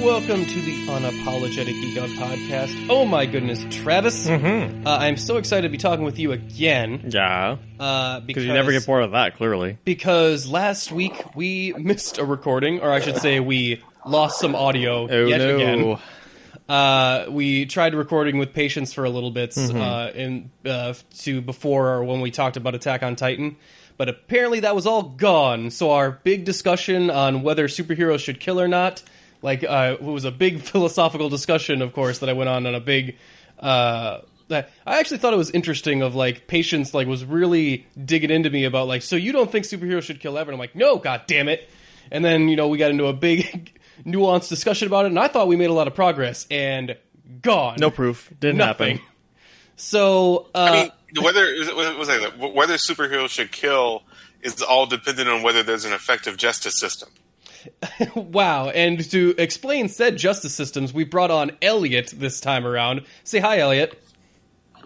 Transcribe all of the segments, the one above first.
welcome to the Unapologetic Geek Out Podcast. Oh my goodness, Travis. I'm so excited to be talking with you again. Yeah. Because you never get bored of that, clearly. Because last week we missed a recording, or I should say we lost some audio again. We tried recording with patience for a little bit to before or when we talked about Attack on Titan. But apparently that was all gone. So our big discussion on whether superheroes should kill or not, it was a big philosophical discussion, of course, that I went on a big... I actually thought it was interesting of, Patience, was really digging into me about, so you don't think superheroes should kill ever? And I'm like, no, god damn it. And then, we got into a big, nuanced discussion about it, and I thought we made a lot of progress, and gone. No proof. Didn't happen. So, whether superheroes should kill is all dependent on whether there's an effective justice system. Wow, and to explain said justice systems, we brought on Elliot this time around. Say hi, Elliot.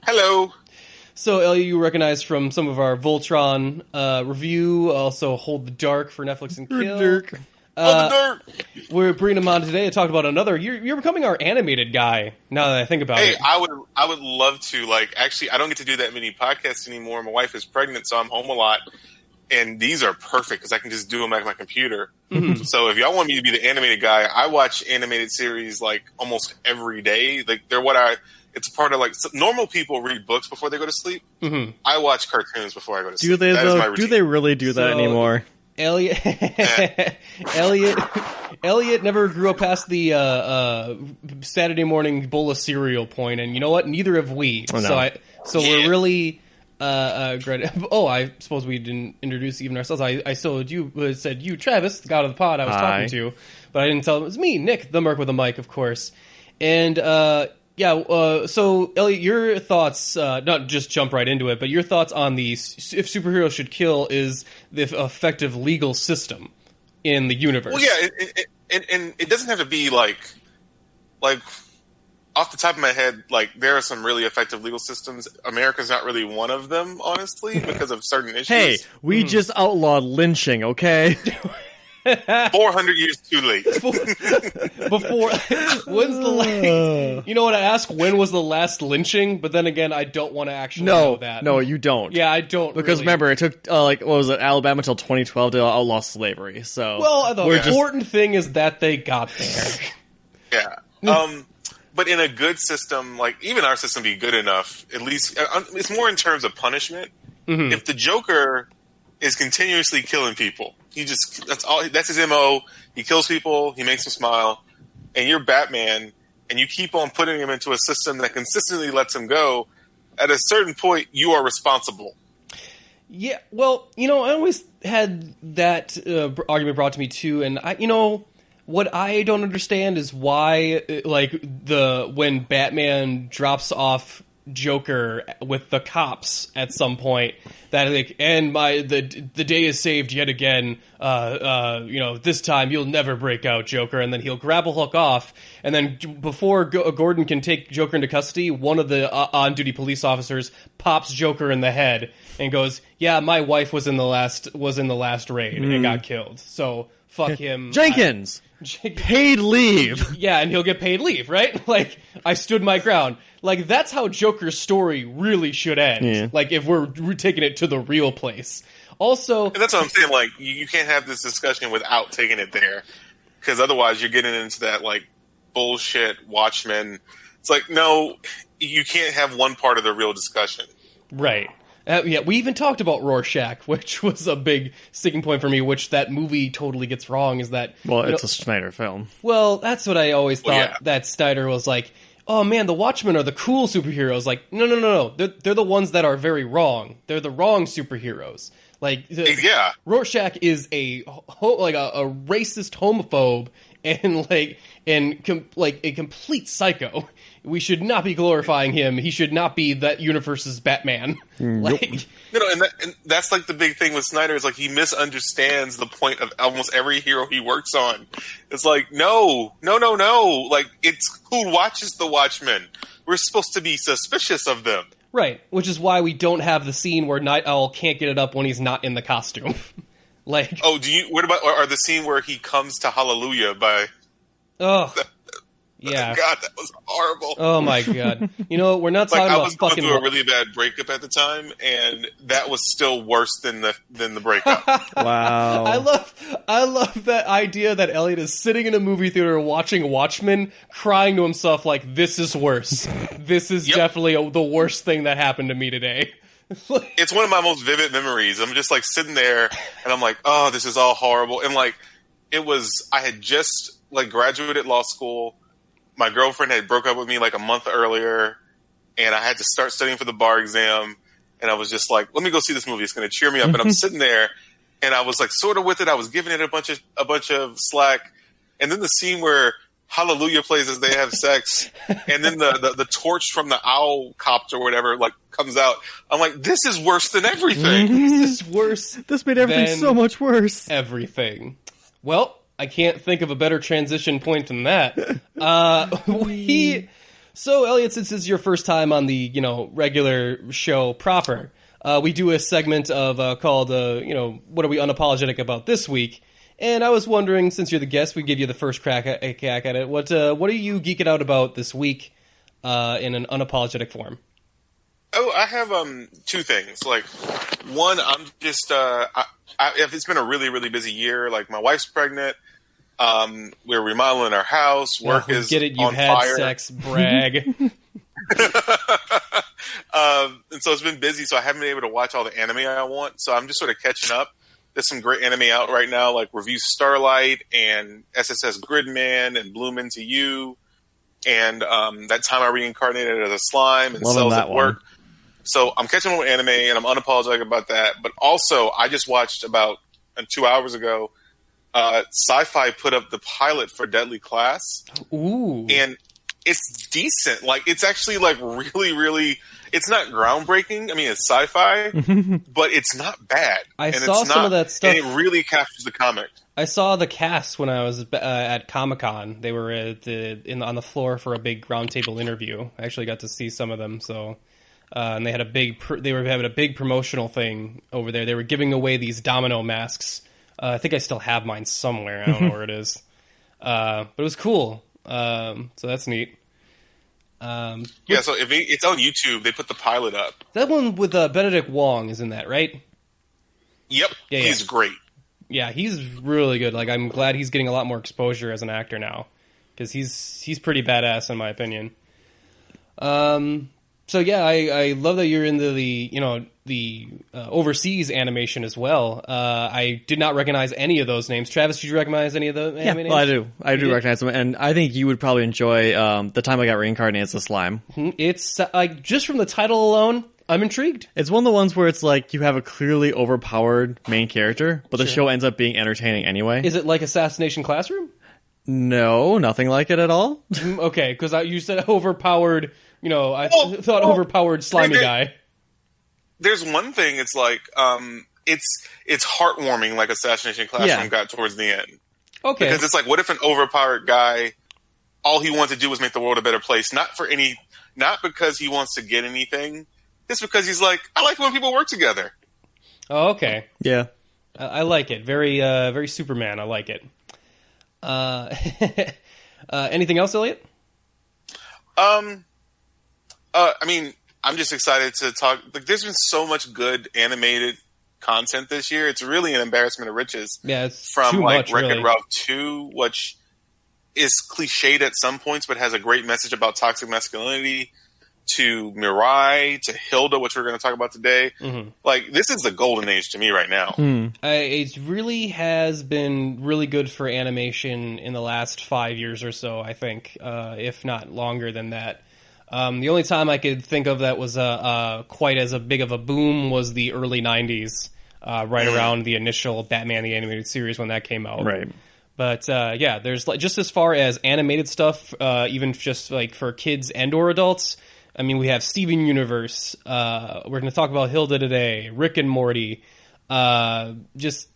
Hello. So, Elliot, you recognize from some of our Voltron review, also Hold the Dark for Netflix and Kill. Hold the Dark! We're bringing him on today to talk about another... You're becoming our animated guy, now that I think about it. Hey, I would love to, actually, I don't get to do that many podcasts anymore. My wife is pregnant, so I'm home a lot. And these are perfect because I can just do them at my computer. Mm-hmm. So if y'all want me to be the animated guy, I watch animated series almost every day. It's a part of normal people read books before they go to sleep. Mm-hmm. I watch cartoons before I go to sleep. Do they really do that anymore? Elliot never grew up past the Saturday morning bowl of cereal point, and you know what? Neither have we. Oh, no. We're really. I suppose we didn't introduce even ourselves. I said you, Travis, the god of the pod I was talking to, but I didn't tell him it was me, Nick, the Merc with a mic, of course. And, so, Elliot, your thoughts, not just jump right into it, but your thoughts on if superheroes should kill is the effective legal system in the universe. Well, yeah, and it doesn't have to be off the top of my head, there are some really effective legal systems. America's not really one of them, honestly, because of certain issues. Hey, we just outlawed lynching, okay? 400 years too late. When's the you know what, I ask when was the last lynching, but then again, I don't want to actually know that. No, you don't. Yeah, I don't. Because remember, it took, what was it, Alabama until 2012 to outlaw slavery, so... Well, the important thing is that they got there. Yeah. But in a good system, even our system be good enough, at least, it's more in terms of punishment. Mm-hmm. If the Joker is continuously killing people, that's his MO, he kills people, he makes them smile, and you're Batman, and you keep on putting him into a system that consistently lets him go, at a certain point, you are responsible. Yeah, well, I always had that argument brought to me too, and what I don't understand is why, when Batman drops off Joker with the cops at some point, that the day is saved yet again. This time you'll never break out, Joker, and then he'll grapple hook off, and then before Gordon can take Joker into custody, one of the on-duty police officers pops Joker in the head and goes, "Yeah, my wife was in the last raid and got killed. So fuck him." Jenkins. Paid leave. Yeah, and he'll get paid leave, right? I stood my ground. That's how Joker's story really should end. Yeah. If we're taking it to the real place. Also... And that's what I'm saying, you can't have this discussion without taking it there. Because otherwise you're getting into that, bullshit Watchmen. It's no, you can't have one part of the real discussion. Right. We even talked about Rorschach, which was a big sticking point for me, which that movie totally gets wrong, is that... Well, it's a Snyder film. Well, that's what I always thought, that Snyder was oh man, the Watchmen are the cool superheroes. No. They're the ones that are very wrong. They're the wrong superheroes. Rorschach is a racist homophobe and a complete psycho. We should not be glorifying him. He should not be that universe's Batman. Nope. And that's the big thing with Snyder is he misunderstands the point of almost every hero he works on. It's no. It's who watches the Watchmen. We're supposed to be suspicious of them. Right, which is why we don't have the scene where Night Owl can't get it up when he's not in the costume. What about the scene where he comes to Hallelujah by Oh, yeah. God, that was horrible. Oh my God. You know, we're not talking about fucking. I was going through a really bad breakup at the time, and that was still worse than the breakup. Wow. I love that idea that Elliot is sitting in a movie theater watching Watchmen, crying to himself like, "This is worse. This is definitely the worst thing that happened to me today." It's one of my most vivid memories. I'm just like sitting there, and I'm like, "Oh, this is all horrible." And like, I had just like graduated law school. My girlfriend had broke up with me like a month earlier, and I had to start studying for the bar exam. And I was just like, let me go see this movie. It's going to cheer me up. And I'm sitting there, and I was like sort of with it. I was giving it a bunch of slack. And then the scene where Hallelujah plays as they have sex, and then the torch from the owl copter or whatever like comes out. I'm like, this is worse than everything. This is worse. This made everything so much worse. Everything. Well, I can't think of a better transition point than that. So, Elliot, since this is your first time on the regular show proper, we do a segment of called what are we unapologetic about this week? And I was wondering, since you're the guest, we give you the first crack at it. What are you geeking out about this week in an unapologetic form? Oh, I have two things. Like, one, I'm just it's been a really, really busy year. Like, my wife's pregnant. We're remodeling our house. Work is get it. You've on had fire. sex. Brag. And so it's been busy. So I haven't been able to watch all the anime I want. So I'm just sort of catching up. There's some great anime out right now, like Review Starlight and SSS Gridman and Bloom Into You, and That Time I Reincarnated as a Slime and Cells at Work. So I'm catching up with anime, and I'm unapologetic about that. But also, I just watched about 2 hours ago. Sci-Fi put up the pilot for Deadly Class. Ooh. And it's decent. Like, it's actually like really, really. It's not groundbreaking. I mean, it's sci-fi, but it's not bad. I saw some of that stuff. And it really captures the comic. I saw the cast when I was at Comic-Con. They were on the floor for a big roundtable interview. I actually got to see some of them. So, and they had they were having a big promotional thing over there. They were giving away these domino masks. I think I still have mine somewhere. I don't know where it is. But it was cool. So that's neat. So it's on YouTube. They put the pilot up. That one with Benedict Wong is in that, right? Yep. Yeah, he's great. Yeah, he's really good. Like, I'm glad he's getting a lot more exposure as an actor now, because he's pretty badass in my opinion. So yeah, I love that you're into the overseas animation as well. I did not recognize any of those names. Travis, did you recognize any of the anime names? Well, I do recognize them, and I think you would probably enjoy The Time I Got Reincarnated as a Slime. It's like, just from the title alone, I'm intrigued. It's one of the ones where it's like you have a clearly overpowered main character, but the show ends up being entertaining anyway. Is it like Assassination Classroom? No, nothing like it at all. Okay, because you said overpowered. Thought overpowered slimy guy. There's one thing. It's like it's heartwarming, like Assassination Classroom got towards the end. Okay, because it's like, what if an overpowered guy, all he wants to do is make the world a better place, not because he wants to get anything, just because he's like, I like when people work together. Oh, okay. Yeah, I like it. Very, very Superman. I like it. Anything else, Elliot? I mean, I'm just excited to talk. Like, there's been so much good animated content this year. It's really an embarrassment of riches. Yeah, it's from too like much, Wreck-It really. Ralph 2, which is cliched at some points, but has a great message about toxic masculinity, to Mirai, to Hilda, which we're going to talk about today. Mm-hmm. Like, this is the golden age to me right now. It really has been really good for animation in the last 5 years or so, I think, if not longer than that. The only time I could think of that was quite as a big of a boom was the early 90s, right around the initial Batman the Animated Series when that came out. Right. But yeah, there's like, just as far as animated stuff, even just like for kids and or adults, I mean, we have Steven Universe. We're going to talk about Hilda today, Rick and Morty. Just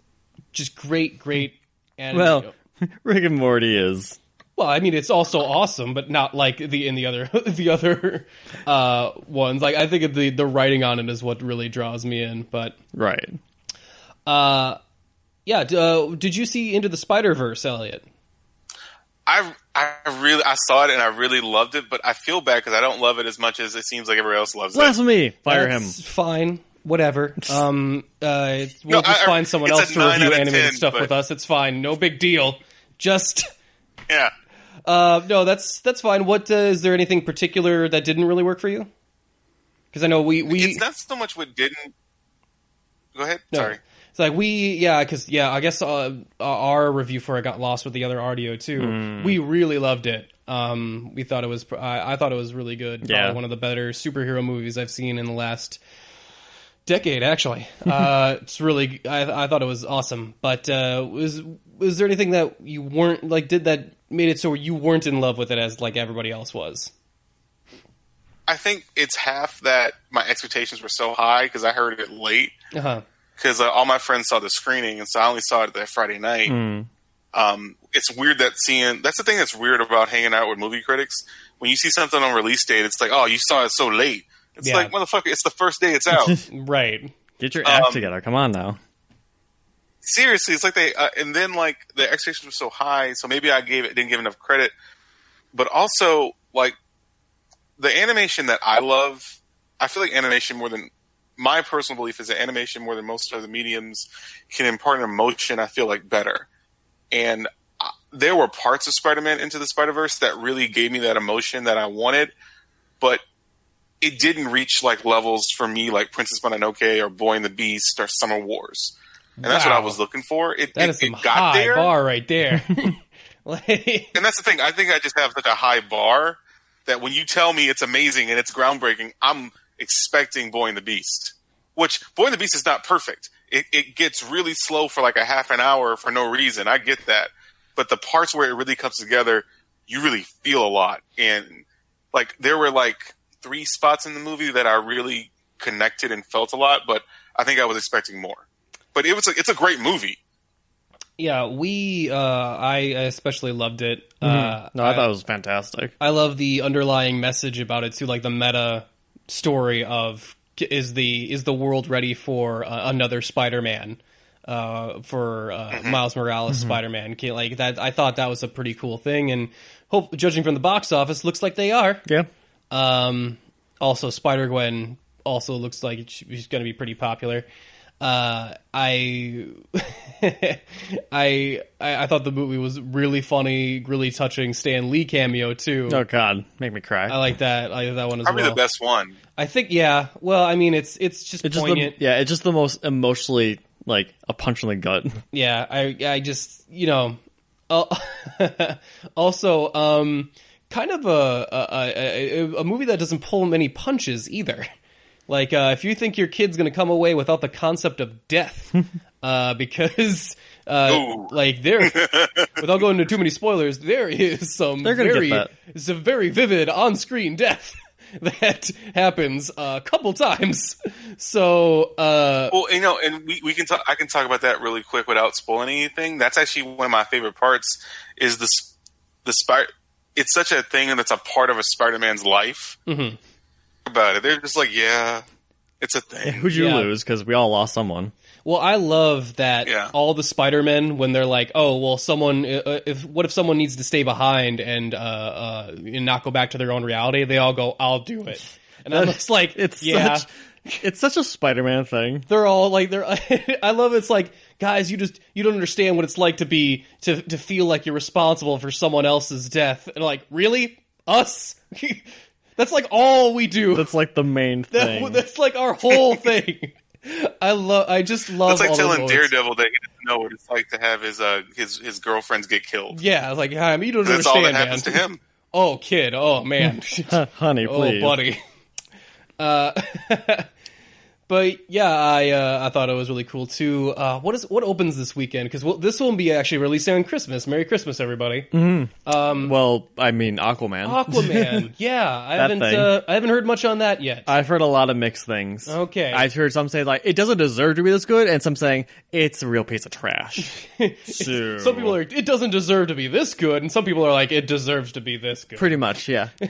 great. And, well, Rick and Morty is. Well, I mean, it's also awesome, but not like the other ones. Like, I think the writing on it is what really draws me in. But right. Yeah. Did you see Into the Spider-Verse, Elliot? I saw it and I really loved it, but I feel bad because I don't love it as much as it seems like everybody else loves it. Blasphemy! Fire That's him. fine. Whatever. We'll just find someone else to review animated stuff with us. It's fine. No big deal. Just yeah. No, that's fine. What is there anything particular that didn't really work for you? Because I know we it's not so much what didn't. Go ahead. No. Sorry. It's like I guess our review for it got lost with the other audio too. We really loved it. We thought it was. I thought it was really good. Yeah. Probably one of the better superhero movies I've seen in the last decade. Actually, it's really. I thought it was awesome. But was there anything that you weren't like? Did that made it so you weren't in love with it as like everybody else was? I think it's half that my expectations were so high because I heard it late. Because all my friends saw the screening, and so I only saw it that Friday night. It's weird that's the thing that's weird about hanging out with movie critics. When you see something on release date, it's like, oh, you saw it so late. It's like, motherfucker, it's the first day it's out. Right. Get your act together. Come on now. Seriously, it's like they, and then like the expectations were so high, so maybe I didn't give enough credit. But also, like, the animation that I love, I feel like animation more than, my personal belief is that animation more than most of the mediums can impart an emotion, I feel like, better. And there were parts of Spider-Man Into the Spider-Verse that really gave me that emotion that I wanted, but it didn't reach like levels for me like Princess Mononoke or Boy and the Beast or Summer Wars. And that's what I was looking for. It is some got high there. Bar right there. And that's the thing. I think I just have such a high bar that when you tell me it's amazing and it's groundbreaking, I'm expecting Boy and the Beast. Which, Boy and the Beast is not perfect. It gets really slow for like a half an hour for no reason. I get that. But the parts where it really comes together, you really feel a lot. And like there were like 3 spots in the movie that I really connected and felt a lot, but I think I was expecting more. But it's a great movie. Yeah, I especially loved it. I thought it was fantastic. I love the underlying message about it too, like the meta story of is the world ready for another Spider-Man, for Miles Morales Spider-Man? Like that, I thought that was a pretty cool thing, and judging from the box office, looks like they are. Yeah. Also, Spider-Gwen also looks like she's going to be pretty popular. I thought the movie was really funny, really touching. Stan Lee cameo too. Oh God, make me cry. I like that. I like that one as Probably well. the best one. I think, yeah. Well, I mean, it's just poignant. It's just the most emotionally like a punch in the gut. Yeah, I just also kind of a movie that doesn't pull many punches either. Like, if you think your kid's going to come away without the concept of death, because, like, without going into too many spoilers, there is some very vivid on-screen death that happens a couple times. So, well, and we can talk. I can talk about that really quick without spoiling anything. That's actually one of my favorite parts. Is the Spider? It's such a thing, and it's a part of a Spider-Man's life. Mm-hmm. About it, they're just like, yeah, it's a thing. Who'd you lose? Because we all lost someone. Well, I love that all the Spider-Men, when they're like, oh, well, what if someone needs to stay behind and not go back to their own reality? They all go, I'll do it. And I'm just like, it's such a Spider-Man thing. They're all like, I love it. It's like, guys, you don't understand what it's like to feel like you're responsible for someone else's death. And like, really? Us? That's like all we do. That's like the main thing. That's like our whole thing. I just love. It's like all telling Daredevil that he doesn't know what it's like to have his girlfriends get killed. Yeah, like, you don't understand, that's all that happens to him. Oh, kid. Oh, man. Honey, please. Oh, buddy. But yeah, I thought it was really cool too. What opens this weekend? Because this will be actually releasing on Christmas. Merry Christmas, everybody! Mm-hmm. Well, I mean, Aquaman. Aquaman, yeah. I haven't heard much on that yet. I've heard a lot of mixed things. Okay, I've heard some say like it doesn't deserve to be this good, and some saying it's a real piece of trash. So. Some people are like, it doesn't deserve to be this good, and some people are like, it deserves to be this good. Pretty much, yeah. Do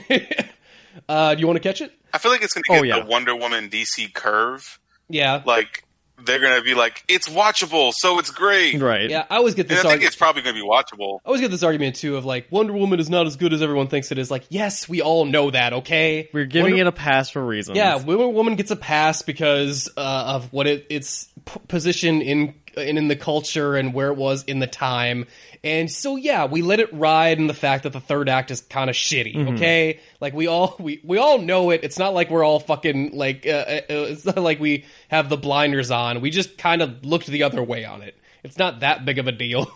you want to catch it? I feel like it's going to get the Wonder Woman DC curve. Yeah. Like, they're going to be like, it's watchable, so it's great. Right. Yeah, I always get this I think it's probably going to be watchable. I always get this argument, too, of like, Wonder Woman is not as good as everyone thinks it is. Like, yes, we all know that, okay? We're giving it a pass for reasons. Yeah, Wonder Woman gets a pass because of what its position in the culture and where it was in the time. And so, yeah, we let it ride in the fact that the third act is kind of shitty, okay? Like, we all know it. It's not like we're all fucking, like, it's not like we have the blinders on. We just kind of looked the other way on it. It's not that big of a deal.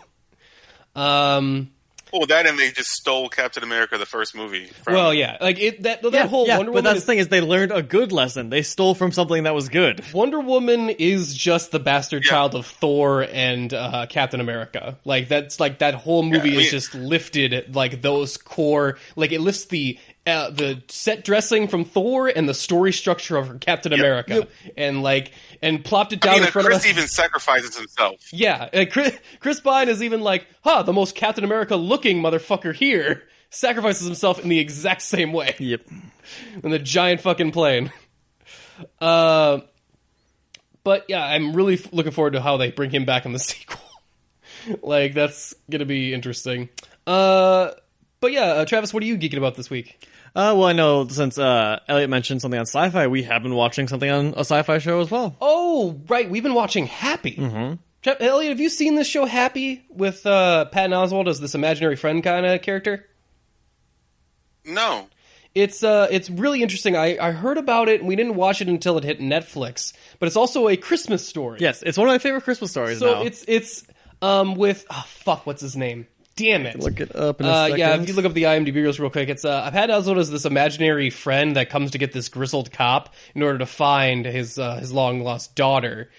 Well, that and they just stole Captain America, the first movie. Well, yeah, like that whole Wonder Woman. But that's the thing is, they learned a good lesson. They stole from something that was good. Wonder Woman is just the bastard child of Thor and Captain America. Like that's like that whole movie is just lifted like those core. Like it lifts the set dressing from Thor and the story structure of Captain America, and plopped it down in front of us. Chris even sacrifices himself. Yeah, Chris Pine is even like, the most Captain America looking motherfucker here sacrifices himself in the exact same way. Yep. In the giant fucking plane. But yeah, I'm really looking forward to how they bring him back in the sequel. Like, that's gonna be interesting. But yeah, Travis, what are you geeking about this week? Well, I know since Elliot mentioned something on sci-fi, we have been watching something on a sci-fi show as well. Oh, right. We've been watching Happy. Mm-hmm. Elliot, have you seen this show Happy with Patton Oswalt as this imaginary friend kind of character? No. It's really interesting. I heard about it, and we didn't watch it until it hit Netflix. But it's also a Christmas story. Yes, it's one of my favorite Christmas stories So now. it's with... Oh, fuck, what's his name? Damn it. Look it up in a second. Yeah, if you look up the IMDb real quick, it's Patton Oswalt as this imaginary friend that comes to get this grizzled cop in order to find his long-lost daughter.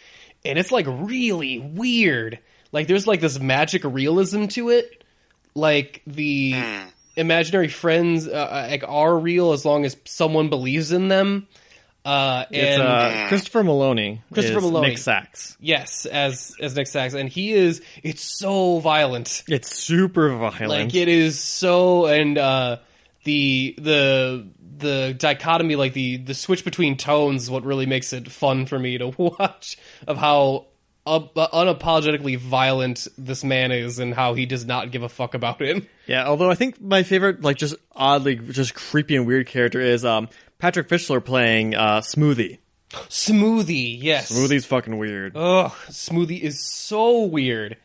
And it's, like, really weird. Like, there's, like, this magic realism to it. Like, the imaginary friends are real as long as someone believes in them. It's Christopher Maloney. Nick Sachs. Yes, as Nick Sachs, and it's so violent. It's super violent. Like it is so, and the dichotomy, like the switch between tones, is what really makes it fun for me to watch. Of how unapologetically violent this man is, and how he does not give a fuck about it. Yeah, although I think my favorite, like, just oddly, just creepy and weird character is Patrick Fischler playing Smoothie. Smoothie, yes. Smoothie's fucking weird. Ugh, Smoothie is so weird.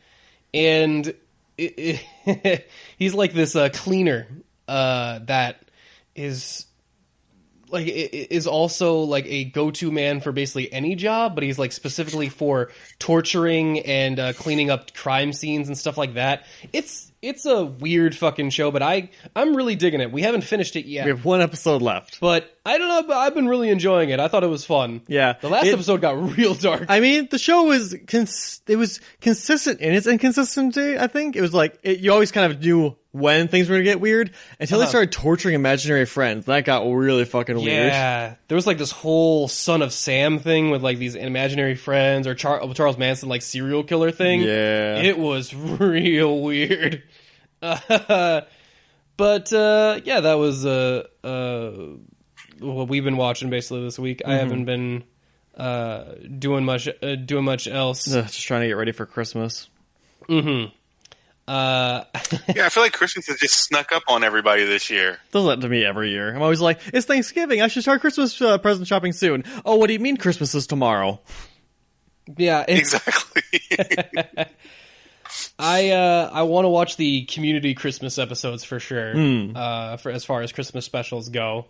And he's like this cleaner that is like is also like a go-to man for basically any job, but he's like specifically for torturing and cleaning up crime scenes and stuff like that. It's a weird fucking show, but I'm really digging it. We haven't finished it yet. We have one episode left. But I don't know, but I've been really enjoying it. I thought it was fun. Yeah. The last episode got real dark. I mean, the show was it was consistent in its inconsistency, I think. It was like, you always kind of knew when things were going to get weird until they started torturing imaginary friends. That got really fucking weird. Yeah. There was like this whole Son of Sam thing with like these imaginary friends, or Charles Manson like serial killer thing. Yeah. It was real weird. But yeah, that was what we've been watching basically this week. I haven't been doing much else. Just trying to get ready for Christmas. Mm-hmm. Yeah, I feel like Christmas has just snuck up on everybody this year. Does that to me every year. I'm always like, it's Thanksgiving. I should start Christmas present shopping soon. Oh, what do you mean Christmas is tomorrow? Yeah, exactly. I want to watch the Community Christmas episodes for sure. For as far as Christmas specials go.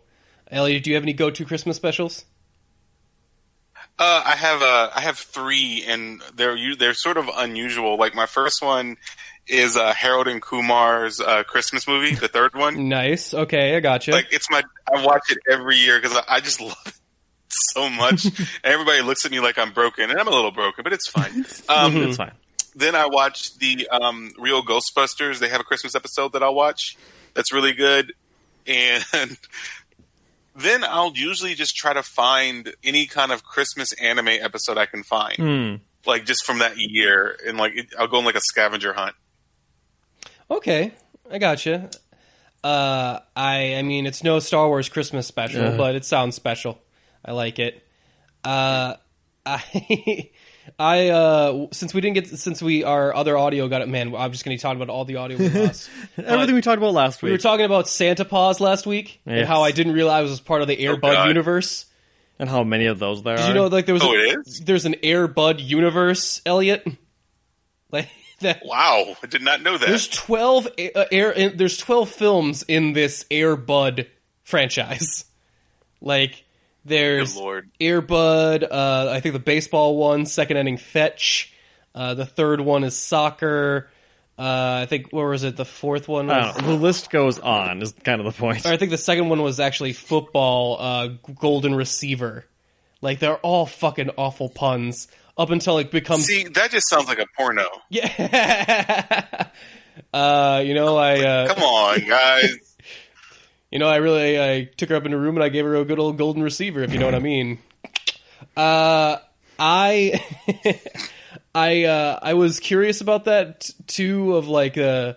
Elliot, do you have any go-to Christmas specials? I have three, and they're sort of unusual. Like my first one is Harold and Kumar's Christmas movie, the third one. Nice. Okay, I gotcha. Like I watch it every year because I just love it so much. And everybody looks at me like I'm broken, and I'm a little broken, but it's fine. It's fine. Then I watch the Real Ghostbusters. They have a Christmas episode that I'll watch that's really good. And then I'll usually just try to find any kind of Christmas anime episode I can find. Like just from that year. And I'll go on like a scavenger hunt. Okay, I gotcha. I mean, it's no Star Wars Christmas special, but it sounds special. I like it. Our other audio got it. Man, I'm just going to talk about all the audio we lost. Everything we talked about last week. We were talking about Santa Paws last week and how I didn't realize it was part of the Air Bud universe. And how many of those there are. Did you know there's an Air Bud universe, Elliot? Like that. Wow, I did not know that. There's 12 there's 12 films in this Air Bud franchise. Like there's Air Bud, I think the baseball one, second inning fetch. The third one is soccer. I think, what was it? The fourth one was... The list goes on, is kind of the point. I think the second one was actually football, golden receiver. Like, they're all fucking awful puns up until it becomes... See, that just sounds like a porno. Yeah. Come on, guys. I took her up in a room and I gave her a good old golden receiver, if you know what I mean. I was curious about that too, of like the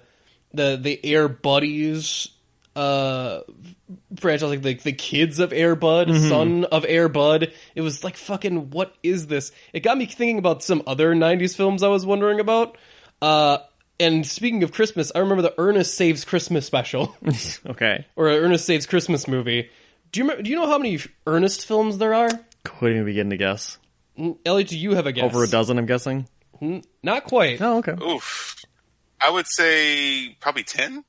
Air Buddies franchise, like the kids of Air Bud, son of Air Bud. It was like, fucking, what is this? It got me thinking about some other 90s films I was wondering about. And speaking of Christmas, I remember the Ernest Saves Christmas special. Okay. Or Ernest Saves Christmas movie. Do you know how many Ernest films there are? Couldn't even begin to guess. Elliot, do you have a guess? Over a dozen, I'm guessing? Not quite. Oh, okay. Oof. I would say probably 10?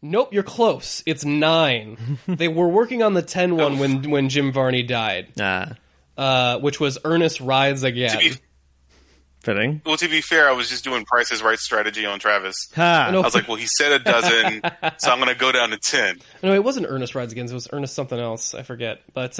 Nope, you're close. It's 9. They were working on the 10 one when Jim Varney died. Which was Ernest Rides Again. Fitting. Well, to be fair, I was just doing Price is Right strategy on Travis. Ha. I was like, well, he said a dozen, so I'm going to go down to 10. No, it wasn't Ernest Rides Again. It was Ernest something else. I forget. But,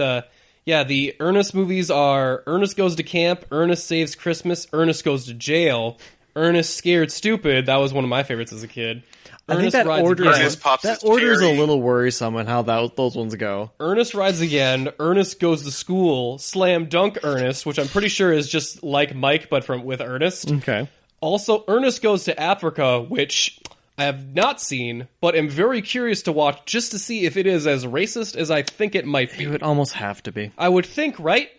yeah, the Ernest movies are Ernest Goes to Camp, Ernest Saves Christmas, Ernest Goes to Jail, Ernest Scared Stupid. That was one of my favorites as a kid. I think that order is a little worrisome on how those ones go. Ernest Rides Again, Ernest Goes to School, Slam Dunk Ernest, which I'm pretty sure is just like Mike, but with Ernest. Okay. Also, Ernest Goes to Africa, which I have not seen, but am very curious to watch just to see if it is as racist as I think it might be. It would almost have to be. I would think, right?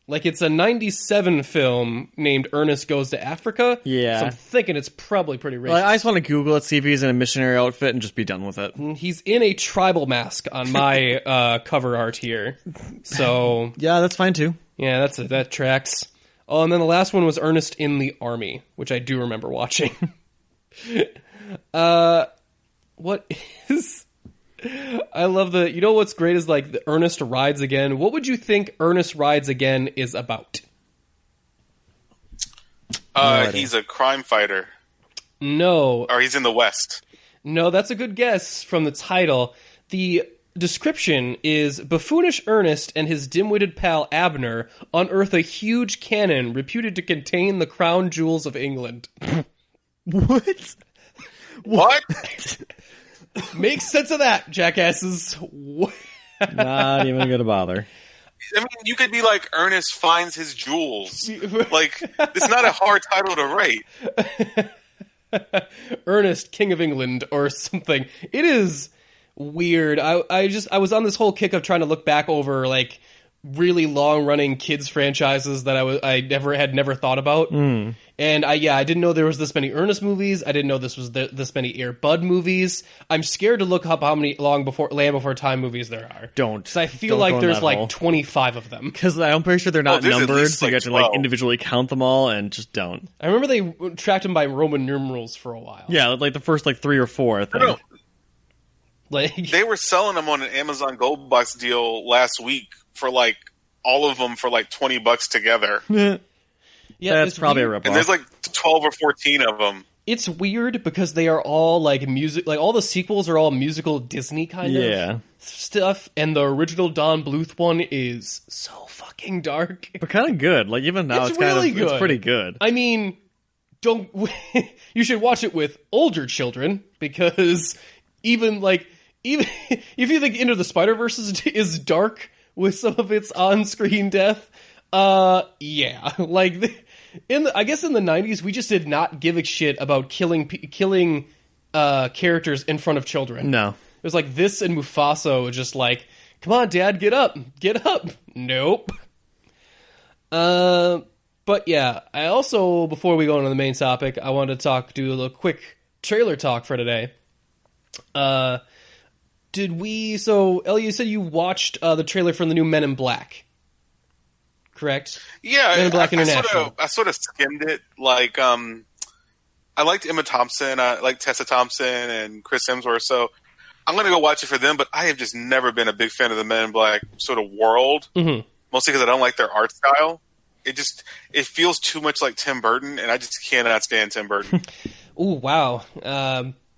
Like, it's a 97 film named Ernest Goes to Africa. Yeah. So I'm thinking it's probably pretty racist. Well, I just want to Google it, see if he's in a missionary outfit, and just be done with it. He's in a tribal mask on my cover art here. So... yeah, that's fine, too. Yeah, that tracks. Oh, and then the last one was Ernest in the Army, which I do remember watching. What is... I love you know what's great is like the Ernest Rides Again. What would you think Ernest Rides Again is about? He's a crime fighter. No. Or he's in the West. No, that's a good guess from the title. The description is buffoonish Ernest and his dim-witted pal Abner unearth a huge cannon reputed to contain the crown jewels of England. What? What? Make sense of that, jackasses. Not even gonna bother. I mean, you could be like, Ernest finds his jewels. Like, it's not a hard title to write. Ernest, King of England, or something. It is weird. I was on this whole kick of trying to look back over, like, really long-running kids franchises that I never thought about. And I didn't know there was this many Ernest movies. I didn't know this was this many Air Bud movies. I'm scared to look up how many Land Before Time movies there are. Don't. Because I feel like there's like 25 of them. Because I'm pretty sure they're not numbered, so you have to like individually count them all, and just don't. I remember they tracked them by Roman numerals for a while. Yeah, like the first like 3 or 4, I think. No. Like, they were selling them on an Amazon Gold Box deal last week for like all of them for like $20 together. Yeah, that's probably a ripoff. And there's like 12 or 14 of them. It's weird because they are all like music, like all the sequels are all musical Disney kind of stuff, and the original Don Bluth one is so fucking dark, but kind of good. Like even now, it's really good. It's pretty good. I mean, you should watch it with older children, because even if you think Into the Spider-Verse is dark with some of its on-screen death, yeah, like. I guess in the 90s, we just did not give a shit about killing characters in front of children. No. It was like this and Mufasa were just like, come on, Dad, get up. Nope. But yeah, I also, before we go into the main topic, I wanted to do a little quick trailer talk for today. So Ellie, you said you watched the trailer from the new Men in Black, correct? Yeah, Men in Black International. I sort of skimmed it. Like, I liked Emma Thompson, I liked Tessa Thompson and Chris Hemsworth, so I'm going to go watch it for them, but I have just never been a big fan of the Men in Black sort of world, mostly because I don't like their art style. It feels too much like Tim Burton, and I just cannot stand Tim Burton. Ooh, wow.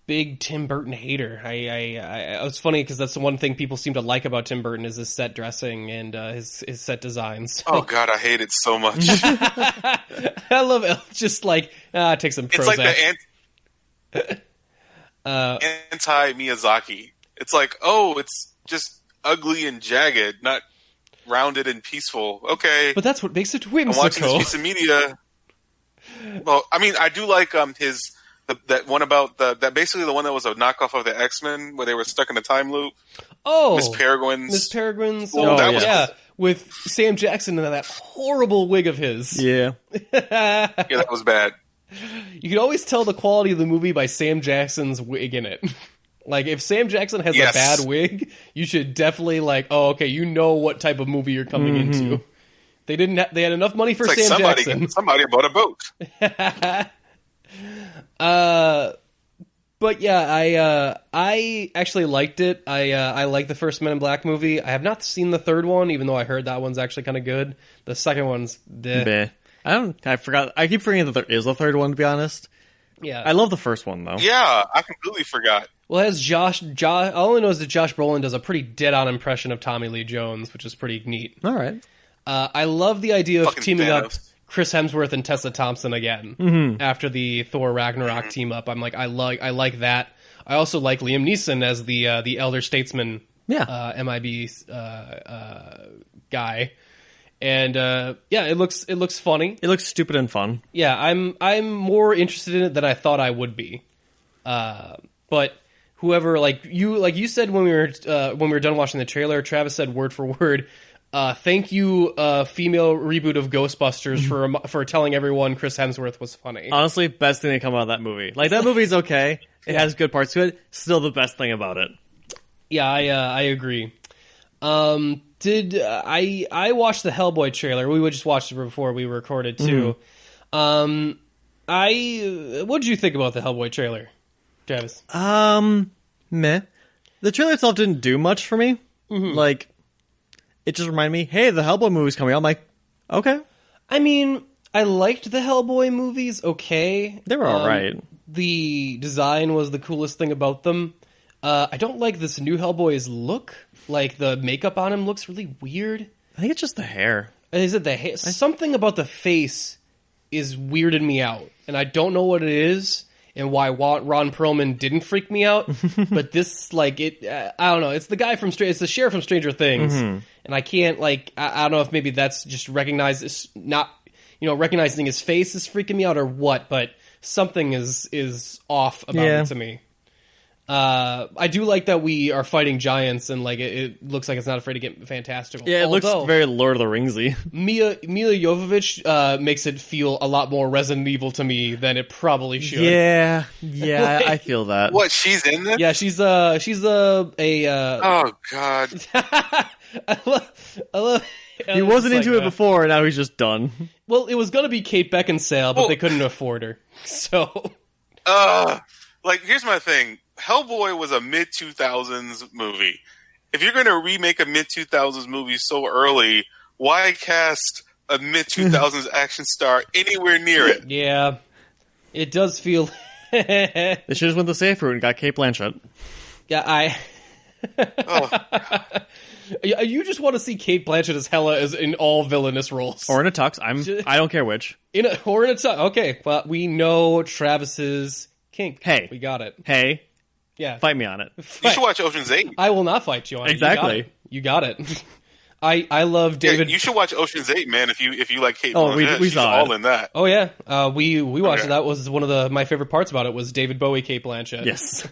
Big Tim Burton hater. It was funny because that's the one thing people seem to like about Tim Burton is his set dressing and his set designs. Oh God, I hate it so much. I love it. Just like take some Prozac. It's like the anti Miyazaki. It's like, it's just ugly and jagged, not rounded and peaceful. Okay, but that's what makes it whimsical. I'm watching this piece of media. Well, I mean, I do like that one about that basically the one that was a knockoff of the X-Men where they were stuck in a time loop. Oh, Miss Peregrine's. With Sam Jackson and that horrible wig of his. Yeah, yeah, that was bad. You can always tell the quality of the movie by Sam Jackson's wig in it. Like, if Sam Jackson has a bad wig, you should definitely okay, you know what type of movie you're coming into. They had enough money for Sam Jackson. Somebody bought a boat. But yeah, I actually liked it. I like the first Men in Black movie. I have not seen the third one, even though I heard that one's actually kind of good. The second one's I forgot. I keep forgetting that there is a third one, to be honest. Yeah. I love the first one, though. Yeah, I completely forgot. Well, it has Josh. All I know is that Josh Brolin does a pretty dead-on impression of Tommy Lee Jones, which is pretty neat. All right. I love the idea of teaming Thanos. up Chris Hemsworth and Tessa Thompson again after the Thor Ragnarok team up. I'm like, I like that. I also like Liam Neeson as the elder statesman, MIB guy. And it looks funny. It looks stupid and fun. Yeah, I'm more interested in it than I thought I would be. But whoever like you said when we were done watching the trailer, Travis said word for word, thank you, female reboot of Ghostbusters for telling everyone Chris Hemsworth was funny. Honestly, best thing to come out of that movie. Like, that movie's okay. It has good parts to it. Still the best thing about it. Yeah, I agree. I watched the Hellboy trailer. We just watched it before we recorded too. What did you think about the Hellboy trailer, Travis? Meh. The trailer itself didn't do much for me. Like, it just reminded me, hey, the Hellboy movie's coming out. I'm like, okay. I mean, I liked the Hellboy movies. Okay, they were all right. The design was the coolest thing about them. I don't like this new Hellboy's look. Like, the makeup on him looks really weird. I think it's just the hair. Is it the hair? Something about the face is weirding me out, and I don't know what it is and why Ron Perlman didn't freak me out. But this, I don't know. It's the guy from it's the sheriff from Stranger Things, and I can't I don't know if maybe that's just recognizing his face is freaking me out or what. But something is off about it to me. I do like that we are fighting giants, and it looks like it's not afraid to get fantastical. Yeah, it looks very Lord of the Ringsy. Mila Jovovich makes it feel a lot more Resident Evil to me than it probably should. Yeah, I feel that. What, she's in this? Yeah, she's oh God, I love. He wasn't into it before, and now he's just done. Well, it was gonna be Kate Beckinsale, but they couldn't afford her. So, here's my thing. Hellboy was a mid-2000s movie. If you're going to remake a mid-2000s movie so early, why cast a mid-2000s action star anywhere near it? Yeah, it does feel... They should have went the safe route and got Kate Blanchett. Yeah, You just want to see Kate Blanchett as Hela as in all villainous roles. Or in a tux. I don't care which. Or in a tux. Okay, but we know Travis's kink. Hey. We got it. Hey. Yeah. Fight me on it. You should watch Ocean's 8. I will not fight you on it. Exactly. You got it. I love David. Yeah, you should watch Ocean's 8, man, if you like Kate Blanchett. We saw all in that. Oh, yeah. We watched it. That was one of my favorite parts about it was David Bowie, Kate Blanchett. Yes.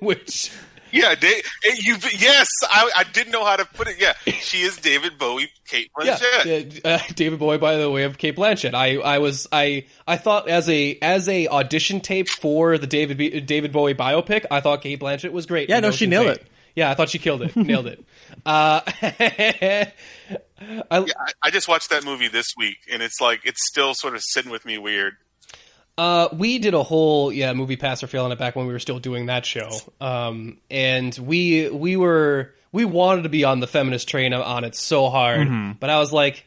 Which Yeah, yes, I didn't know how to put it. Yeah, she is David Bowie, Kate Blanchett. Yeah, David Bowie by the way of Kate Blanchett. I thought as a audition tape for the David Bowie biopic, I thought Kate Blanchett was great. Yeah, no, she nailed it. Yeah, I thought she killed it. Nailed it. I just watched that movie this week, and it's still sort of sitting with me weird. We did a whole movie pass or fail on it back when we were still doing that show, and we wanted to be on the feminist train on it so hard, but I was like,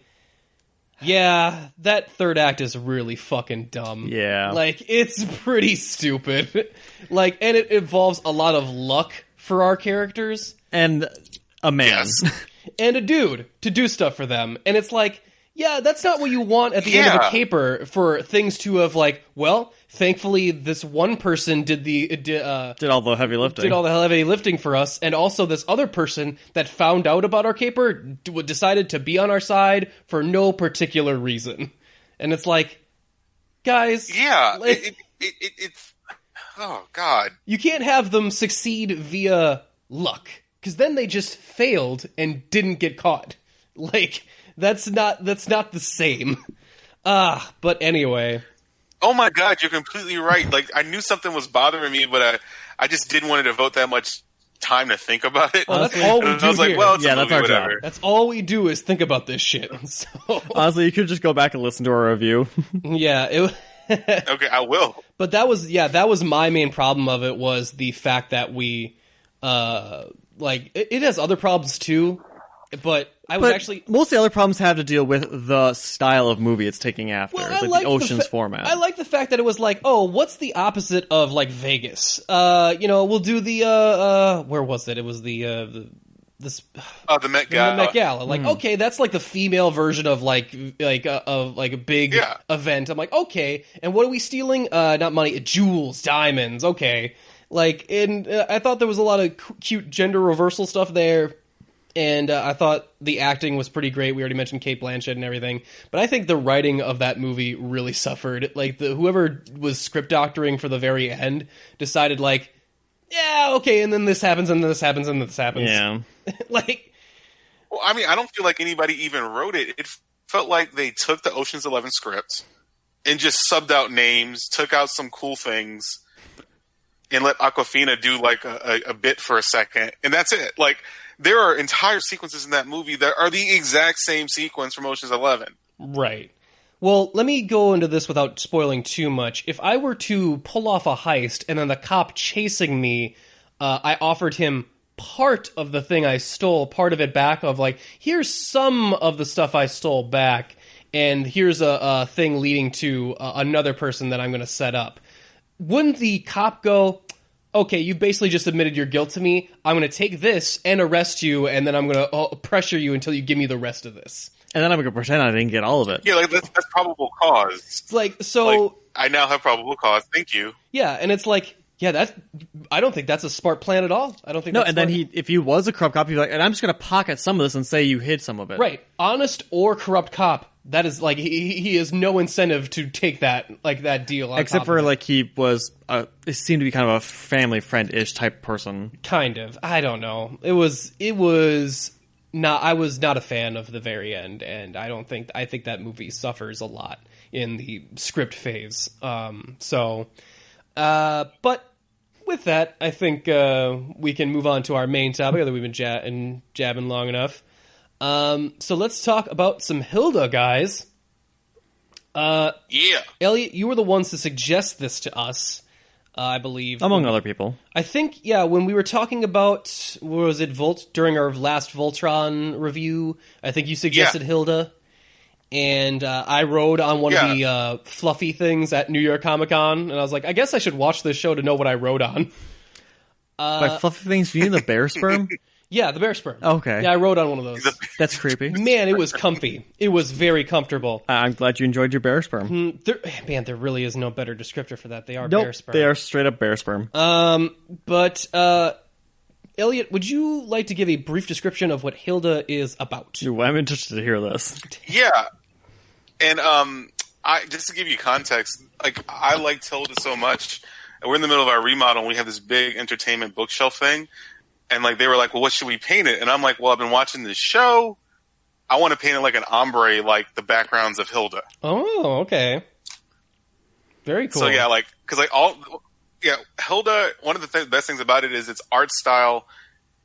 yeah, that third act is really fucking dumb. Yeah, like it's pretty stupid, and it involves a lot of luck for our characters and a man and a dude to do stuff for them, and it's like. Yeah, that's not what you want at the end of a caper for things to have thankfully this one person did all the heavy lifting. Did all the heavy lifting for us, and also this other person that found out about our caper decided to be on our side for no particular reason. And it's like, guys, it's oh god. You can't have them succeed via luck, cuz then they just failed and didn't get caught. That's not the same. But anyway. Oh my god, you're completely right. I knew something was bothering me, but I just didn't want to devote that much time to think about it. Well, that's all we do. I was like, well, it's a movie, that's our whatever. job. That's all we do is think about this shit. So. Honestly, you could just go back and listen to our review. Yeah. Okay, I will. But that was my main problem of it, was the fact that we, it has other problems too. But most of the other problems have to deal with the style of movie it's taking after, the Ocean's format. I like the fact that it was what's the opposite of Vegas? We'll do the where was it? It was the Met Gala. The Met Gala. Okay, that's the female version of a big event. I'm like, okay, and what are we stealing? Not money, jewels, diamonds. Okay, and I thought there was a lot of cute gender reversal stuff there. And I thought the acting was pretty great. We already mentioned Kate Blanchett and everything. But I think the writing of that movie really suffered. Whoever was script doctoring for the very end decided, okay, and then this happens, and then this happens, and this happens. Yeah. Well, I mean, I don't feel like anybody even wrote it. It felt like they took the Ocean's 11 script and just subbed out names, took out some cool things, and let Aquafina do, a bit for a second. And that's it. There are entire sequences in that movie that are the exact same sequence from Ocean's 11. Right. Well, let me go into this without spoiling too much. If I were to pull off a heist and then the cop chasing me, I offered him part of the thing I stole, part of it back of here's some of the stuff I stole back, and here's a thing leading to another person that I'm going to set up. Wouldn't the cop go, okay, you basically just admitted your guilt to me. I'm going to take this and arrest you, and then I'm going to pressure you until you give me the rest of this. And then I'm going to pretend I didn't get all of it. Yeah, that's probable cause. I now have probable cause. Thank you. Yeah, and it's I don't think that's a smart plan at all. I don't think. No, that's and then if he was a corrupt cop, he'd be and I'm just going to pocket some of this and say you hid some of it. Right, honest or corrupt cop. That is he has no incentive to take that deal. Except for he was it seemed to be kind of a family friend-ish type person. Kind of. I don't know. It was not. I was not a fan of the very end, and I think that movie suffers a lot in the script phase. But with that, I think we can move on to our main topic that we've been jabbing long enough. So let's talk about some Hilda, guys. Elliot, you were the ones to suggest this to us, I believe. Among other people. I think, when we were talking about, what was it, during our last Voltron review, I think you suggested Hilda. And I rode on one of the fluffy things at New York Comic Con, and I was like, I guess I should watch this show to know what I rode on. By fluffy things, you mean the bear sperm? Yeah, the bear sperm. Okay. Yeah, I rode on one of those. That's creepy. Man, it was comfy. It was very comfortable. I'm glad you enjoyed your bear sperm. There really is no better descriptor for that. They are bear sperm. They are straight up bear sperm. But Elliot, would you like to give a brief description of what Hilda is about? Ooh, I'm interested to hear this. Yeah. And just to give you context, I liked Hilda so much. We're in the middle of our remodel, and we have this big entertainment bookshelf thing. And like they were like, well, what should we paint it? And I'm like, well, I've been watching this show. I want to paint it like an ombre, like the backgrounds of Hilda. Oh, okay. Very cool. So yeah, like because like Hilda. One of the best things about it is its art style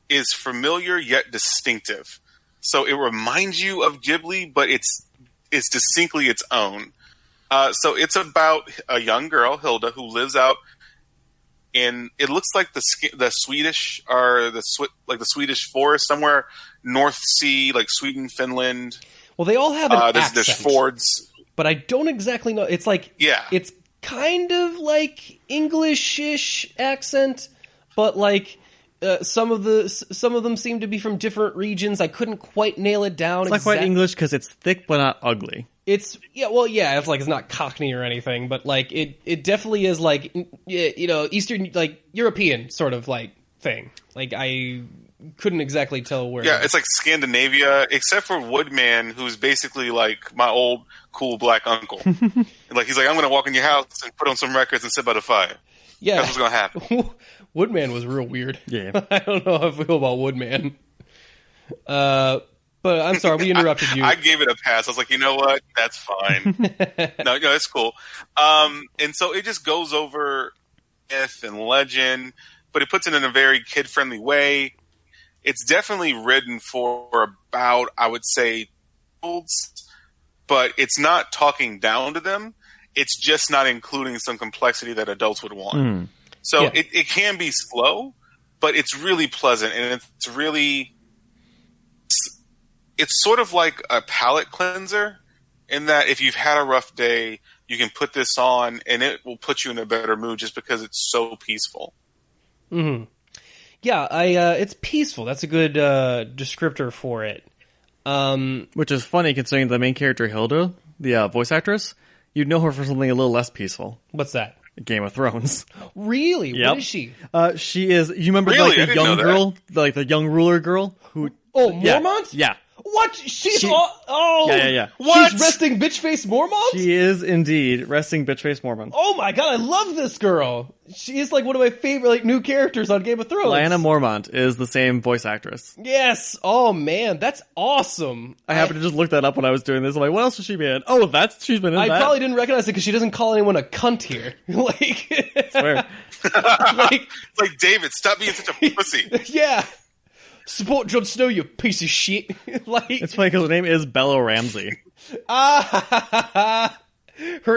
is familiar yet distinctive. So it reminds you of Ghibli, but it's distinctly its own. So it's about a young girl, Hilda, who lives out in, it looks like the Swedish or the Swedish forest somewhere, North Sea, like Sweden, Finland. Well, they all have an accent. There's fjords, but I don't exactly know. It's like it's kind of like English-ish accent, but like some of them seem to be from different regions. I couldn't quite nail it down. It's not quite English because it's thick but not ugly. It's it's like it's not Cockney or anything, but like it definitely is like Eastern, like European sort of like thing. Like I couldn't exactly tell where. Yeah, it's like Scandinavia, except for Woodman, who's basically like my old cool black uncle. Like he's like, I'm gonna walk in your house and put on some records and sit by the fire. Yeah, that's what's gonna happen. Woodman was real weird. Yeah, I don't know how I feel about Woodman. But I'm sorry, we interrupted you. I gave it a pass. I was like, you know what? That's fine. No, it's cool. And so it just goes over myth and legend, but it puts it in a very kid-friendly way. It's definitely written for about, I would say, adults, but it's not talking down to them. It's just not including some complexity that adults would want. So it can be slow, but it's really pleasant, and it's really... It's sort of like a palate cleanser in that if you've had a rough day, you can put this on and it will put you in a better mood just because it's so peaceful. Mm-hmm. Yeah, it's peaceful. That's a good descriptor for it. Which is funny considering the main character, Hilda, the voice actress, you'd know her for something a little less peaceful. What's that? Game of Thrones. Really? Yep. What is she? She is, you remember really? like the young girl, like the young ruler girl who... Oh, Mormont? Yeah. What? She's Yeah. What? She's resting bitch face Mormont? She is indeed resting bitch face Mormont. Oh my god, I love this girl. She is like one of my favorite like new characters on Game of Thrones. Lyanna Mormont is the same voice actress. Yes. Oh man, that's awesome. I happened to just look that up when I was doing this. I'm like, what else has she been in? Oh, she's been in that. I probably didn't recognize it because she doesn't call anyone a cunt here. Like, swear. It's like, David, stop being such a pussy. Yeah. Support Jon Snow, you piece of shit. Like, it's funny because her name is Bella Ramsey. Her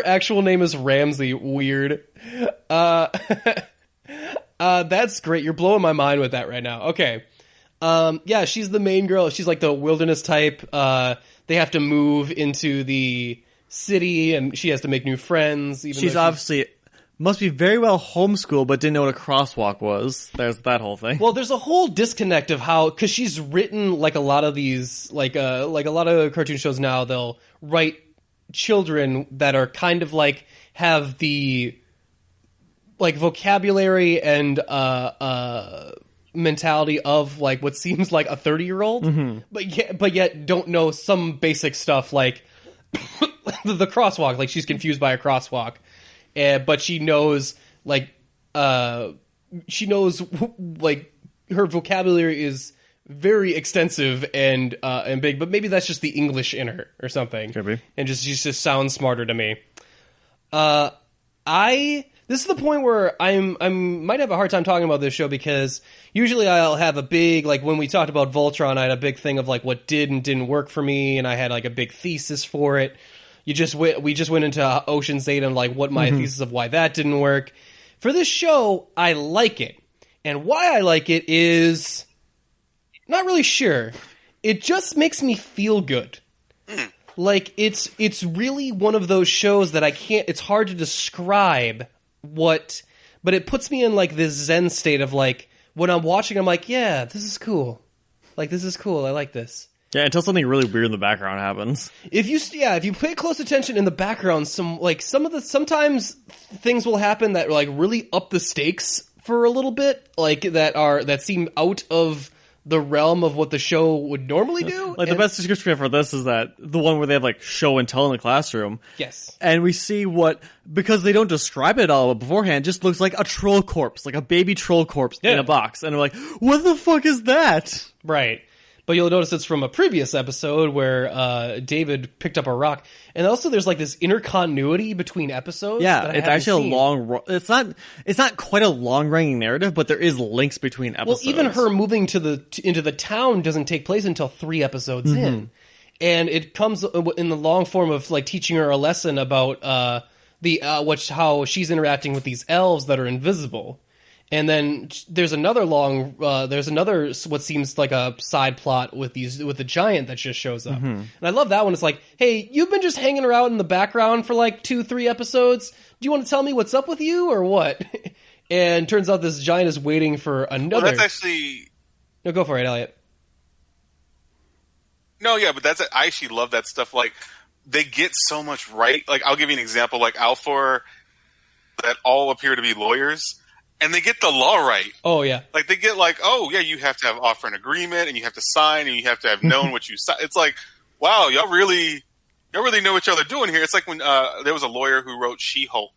actual name is Ramsey. Weird. That's great. You're blowing my mind with that right now. Okay. Yeah, she's the main girl. She's like the wilderness type. They have to move into the city, and she has to make new friends. She's obviously... must be very well homeschooled, but didn't know what a crosswalk was. There's that whole thing. Well, there's a whole disconnect of how, because she's written like a lot of these, like a lot of cartoon shows now, they'll write children that are kind of like have the like vocabulary and mentality of like what seems like a 30-year-old, but yet don't know some basic stuff like the crosswalk. Like she's confused by a crosswalk. But she knows, like, her vocabulary is very extensive and big. But maybe that's just the English in her or something. Could be. And she just sounds smarter to me. This is the point where I might have a hard time talking about this show because usually I'll have a big, like when we talked about Voltron, I had a big thing of like what did and didn't work for me, and I had like a big thesis for it. We just went into Ocean's 8 and like what my thesis of why that didn't work. For this show, I like it. And why I like it is not really sure. It just makes me feel good. Like it's really one of those shows that it's hard to describe but it puts me in like this Zen state of like when I'm watching, I'm like, yeah, this is cool. Like this is cool. I like this. Yeah, until something really weird in the background happens. If you pay close attention in the background, sometimes things will happen that like really up the stakes for a little bit, like that seem out of the realm of what the show would normally do. Like, the best description we have for this is that the one where they have, like, show and tell in the classroom. Yes. And we see what, because they don't describe it all beforehand, just looks like a troll corpse, like a baby troll corpse in a box. And we're like, what the fuck is that? Right. But you'll notice it's from a previous episode where David picked up a rock. And also there's like this intercontinuity between episodes. Yeah, it's actually it's not quite a long-running narrative, but there is links between episodes. Well, even her moving into the town doesn't take place until 3 episodes in. And it comes in the long form of like teaching her a lesson about how she's interacting with these elves that are invisible. And then there's another what seems like a side plot with the giant that just shows up. And I love that one. It's like, hey, you've been just hanging around in the background for like 2-3 episodes. Do you want to tell me what's up with you or what? And turns out this giant is waiting for another. Well, that's actually. No, go for it, Elliot. No, yeah, but I actually love that stuff. Like, they get so much right. Like, I'll give you an example. Like, Alfor, that all appear to be lawyers. And they get the law right. Oh, yeah. Like, they get like, oh, yeah, you have to have offer an agreement, and you have to sign, and you have to have known what you signed. It's like, wow, y'all really know what y'all are doing here. It's like when there was a lawyer who wrote She-Hulk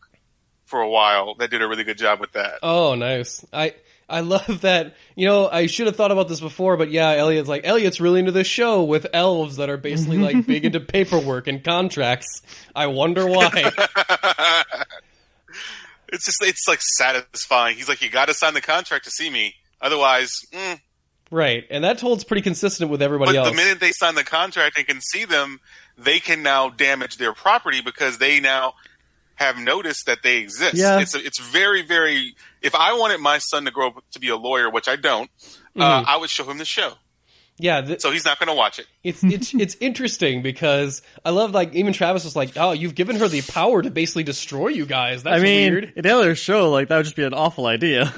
for a while that did a really good job with that. Oh, nice. I love that. You know, I should have thought about this before, but yeah, Elliot's really into this show with elves that are basically like big into paperwork and contracts. I wonder why. It's like satisfying. He's like, you got to sign the contract to see me. Otherwise, Right. And that holds pretty consistent with everybody else. But the minute they sign the contract and can see them, they can now damage their property because they now have noticed that they exist. Yeah. It's very, very... If I wanted my son to grow up to be a lawyer, which I don't, I would show him the show. Yeah, so he's not going to watch it. It's interesting because I love, like, even Travis was like, "Oh, you've given her the power to basically destroy you guys." That's weird. In other show, like, that would just be an awful idea.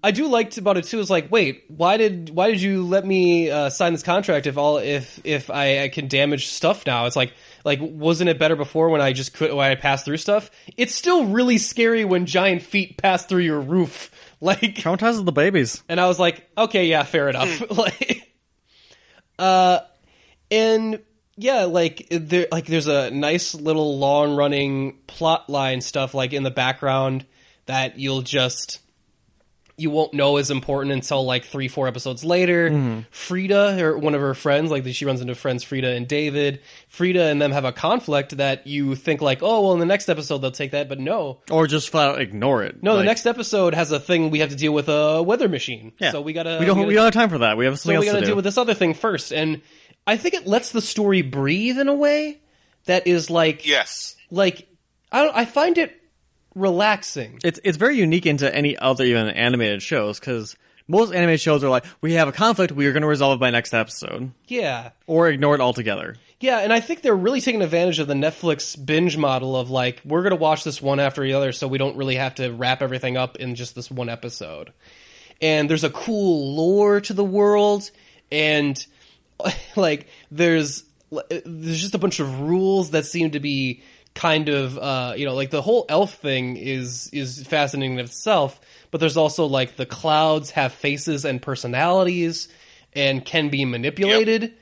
I do like about it too. Is like, wait, why did you let me sign this contract if I can damage stuff now? It's like wasn't it better before when I passed through stuff? It's still really scary when giant feet pass through your roof. Like, traumatizes the babies. And I was like, okay, yeah, fair enough. And yeah, there's a nice little long running plot line stuff like in the background that you won't know is important until like 3-4 episodes later. Frida, or one of her friends, like she runs into friends Frida and David. Frida and them have a conflict that you think like, oh, well, in the next episode they'll take that, but no. Or just flat out ignore it. No, the next episode has a thing we have to deal with a weather machine. Yeah. So we don't have time for that. We have something else to do. So we gotta deal with this other thing first. And I think it lets the story breathe in a way that is like... Yes. Like, I find it relaxing. It's very unique into any other even animated shows, because most animated shows are like, we have a conflict, we are going to resolve it by next episode. Yeah. Or ignore it altogether. Yeah, and I think they're really taking advantage of the Netflix binge model of like, we're going to watch this one after the other so we don't really have to wrap everything up in just this one episode. And there's a cool lore to the world, and like there's just a bunch of rules that seem to be kind of, like the whole elf thing is fascinating in itself, but there's also like the clouds have faces and personalities and can be manipulated,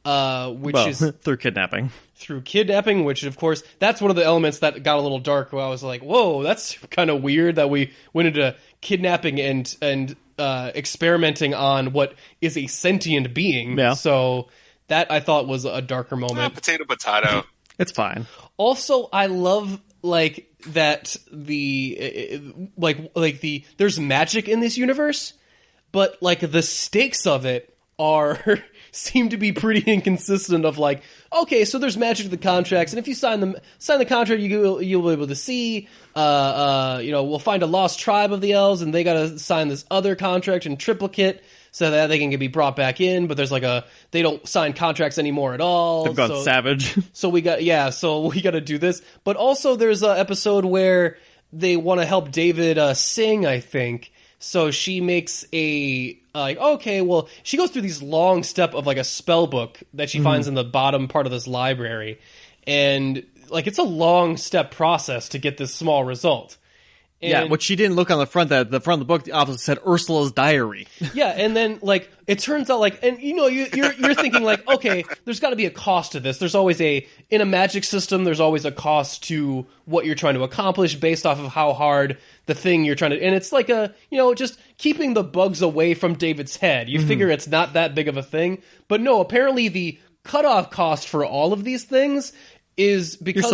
is through kidnapping. Through kidnapping, which of course, that's one of the elements that got a little dark where I was like, whoa, that's kind of weird that we went into kidnapping and experimenting on what is a sentient being. Yeah. So that I thought was a darker moment. Potato. It's fine. Also, I love like that there's magic in this universe, but like the stakes of it seem to be pretty inconsistent. Of like, okay, so there's magic to the contracts, and if you sign the contract, you'll be able to see, we'll find a lost tribe of the elves, and they got to sign this other contract in triplicate so that they can be brought back in. But there's like they don't sign contracts anymore at all. They've gone savage. So we got to do this. But also there's an episode where they want to help David sing, I think. So she makes she goes through these long step of like a spell book that she finds in the bottom part of this library. And like, it's a long step process to get this small result. Yeah, what she didn't look on the front, that the front of the book, the opposite said Ursula's diary. Yeah, and then, like, it turns out, like, and, you know, you're thinking, like, okay, there's got to be a cost to this. There's always in a magic system, there's always a cost to what you're trying to accomplish based off of how hard the thing you're trying to, and it's like just keeping the bugs away from David's head. You figure it's not that big of a thing, but no, apparently the cutoff cost for all of these things is because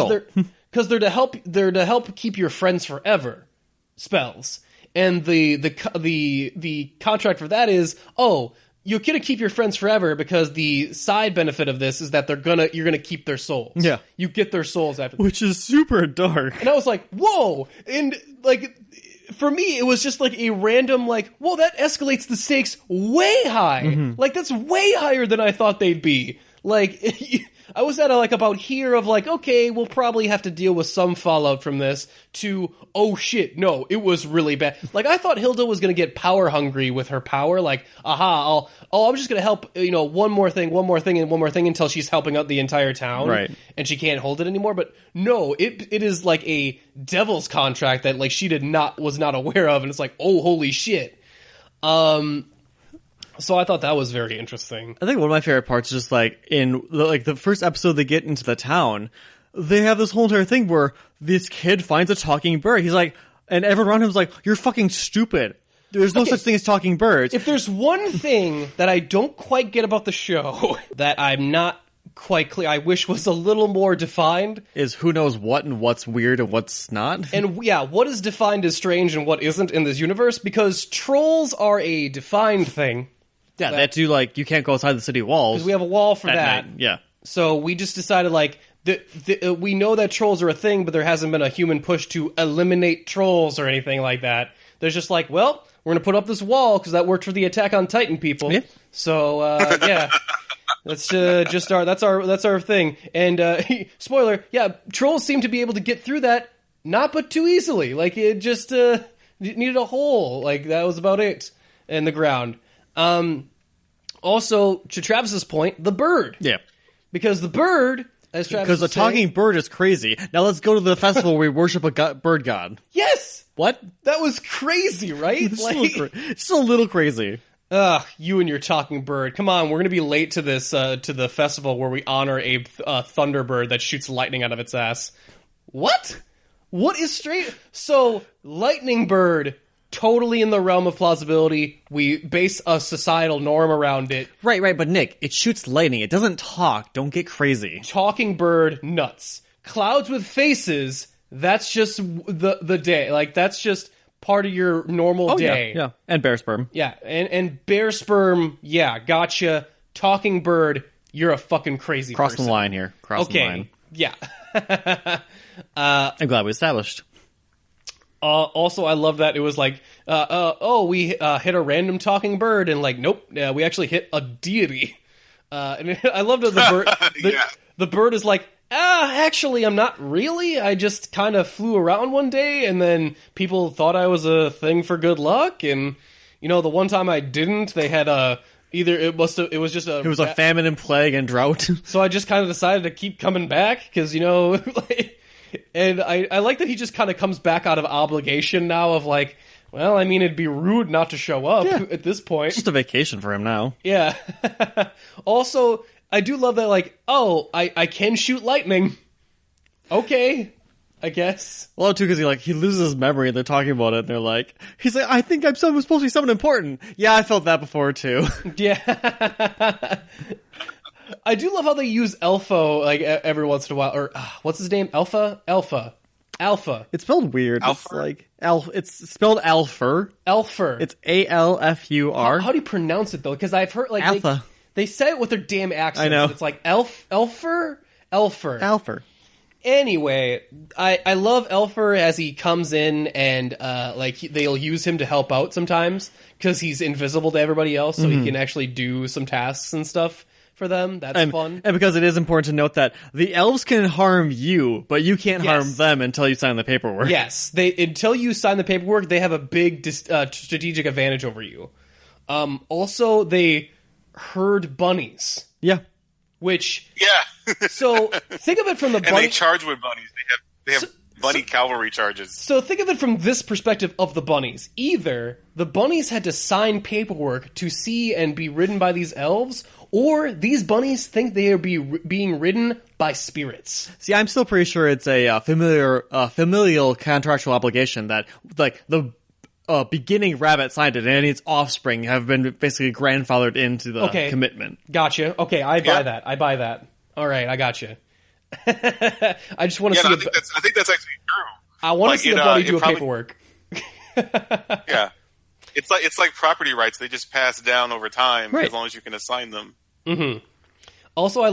they're to help keep your friends forever. Spells, and the contract for that is, you're gonna keep your friends forever because the side benefit of this is that you're gonna keep their souls. Yeah, you get their souls after, which is super dark. And I was like, whoa! And like, for me, it was just like a random whoa, that escalates the stakes way high. Like, that's way higher than I thought they'd be. Like, I was at about here of okay, we'll probably have to deal with some fallout from this, to, oh shit, no, it was really bad. Like, I thought Hilda was gonna get power hungry with her power, like, I'm just gonna help, one more thing, and one more thing until she's helping out the entire town. Right. And she can't hold it anymore. But no, it is like a devil's contract that she was not aware of, and it's like, oh, holy shit. So I thought that was very interesting. I think one of my favorite parts is just in the first episode they get into the town, they have this whole entire thing where this kid finds a talking bird. He's like, and everyone around him is like, you're fucking stupid. There's no such thing as talking birds. If there's one thing that I don't quite get about the show that I'm not quite clear, I wish was a little more defined, is who knows what and what's weird and what's not. And yeah, what is defined as strange and what isn't in this universe, because trolls are a defined thing. Yeah, that do, you can't go outside the city walls. Because we have a wall for that. Night. Yeah. So we just decided, we know that trolls are a thing, but there hasn't been a human push to eliminate trolls or anything like that. There's just we're going to put up this wall because that worked for the Attack on Titan people. Yeah. So, yeah. That's that's our thing. And, spoiler, yeah, trolls seem to be able to get through that, not but too easily. It just needed a hole. That was about it in the ground. Also, to Travis's point, the bird. Yeah. Because the bird, as Travis because the saying, talking bird is crazy. Now let's go to the festival where we worship a bird god. Yes! What? That was crazy, right? It's a little crazy. Ugh, you and your talking bird. Come on, we're going to be late to this, to the festival where we honor a thunderbird that shoots lightning out of its ass. What? What is straight? So, lightning bird, totally in the realm of plausibility. We base a societal norm around it. Right, but Nick, it shoots lightning. It doesn't talk. Don't get crazy. Talking bird, nuts. Clouds with faces, that's just the day. That's just part of your normal day. Yeah. And bear sperm. Yeah, and bear sperm, yeah, gotcha. Talking bird, you're a fucking crazy person. Cross the line here. Cross the line. Yeah. I'm glad we established. Also, I love that it was we hit a random talking bird, and nope, we actually hit a deity. And I love that the bird is actually, I'm not really. I just kind of flew around one day, and then people thought I was a thing for good luck, and the one time I didn't, they had it was a famine and plague and drought. So I just kind of decided to keep coming back because and I like that he just kind of comes back out of obligation now of well, I mean, it'd be rude not to show up at this point. It's just a vacation for him now. Yeah. Also, I do love that, I can shoot lightning. Okay, I guess. Well, too, because he loses his memory, and they're talking about it, and they're he's like, I think I'm supposed to be someone important. Yeah, I felt that before, too. Yeah. I do love how they use Elfo, every once in a while. Or, what's his name? Alpha? It's spelled weird. Alfur? It's spelled Alfur. Alfur. It's Alfur. How do you pronounce it, though? Because I've heard, Alpha. They say it with their damn accents. I know. It's Elfur? Alfur. Anyway, I love Elfur as he comes in and, they'll use him to help out sometimes, because he's invisible to everybody else, so he can actually do some tasks and stuff for them. That's fun. And because it is important to note that the elves can harm you, but you can't harm them until you sign the paperwork. Yes. Until you sign the paperwork, they have a big strategic advantage over you. Also, they herd bunnies. Yeah. Which... Yeah. So, think of it from the bunny... And they charge with bunnies. They have bunny cavalry charges. So think of it from this perspective of the bunnies. Either the bunnies had to sign paperwork to see and be ridden by these elves, or these bunnies think they are being ridden by spirits. See, I'm still pretty sure it's a familial contractual obligation that, like, the beginning rabbit signed it, and its offspring have been basically grandfathered into the commitment. Gotcha. Okay, I buy that. All right, I gotcha. I just want to see. I think that's actually true. I want to see the bunny do paperwork. Yeah, it's like property rights. They just pass down over time as long as you can assign them. Mm-hmm. Also, I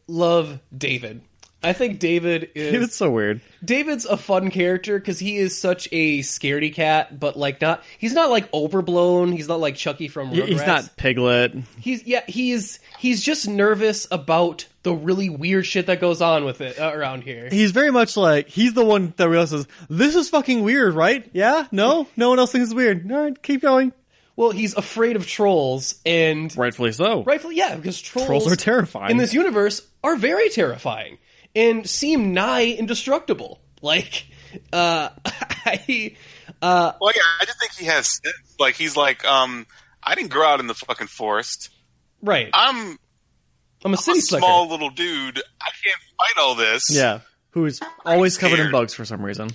love David. I think David is... David's so weird. David's a fun character because he is such a scaredy cat, but like he's not like overblown. He's not like Chucky from Rugrats. He's not Piglet. He's just nervous about the really weird shit that goes on with it around here. He's very much like, he's the one that realizes, this is fucking weird, right? Yeah? No? No one else thinks it's weird. All right, keep going. Well, he's afraid of trolls, and... Rightfully so. Rightfully, yeah, because trolls are terrifying. In this universe are very terrifying. And seem nigh indestructible. Like, well, yeah, I just think he has, like, he's like, I didn't grow out in the fucking forest. Right. I'm a city slicker. Small little dude. I can't fight all this. Yeah. Who's always covered in bugs for some reason.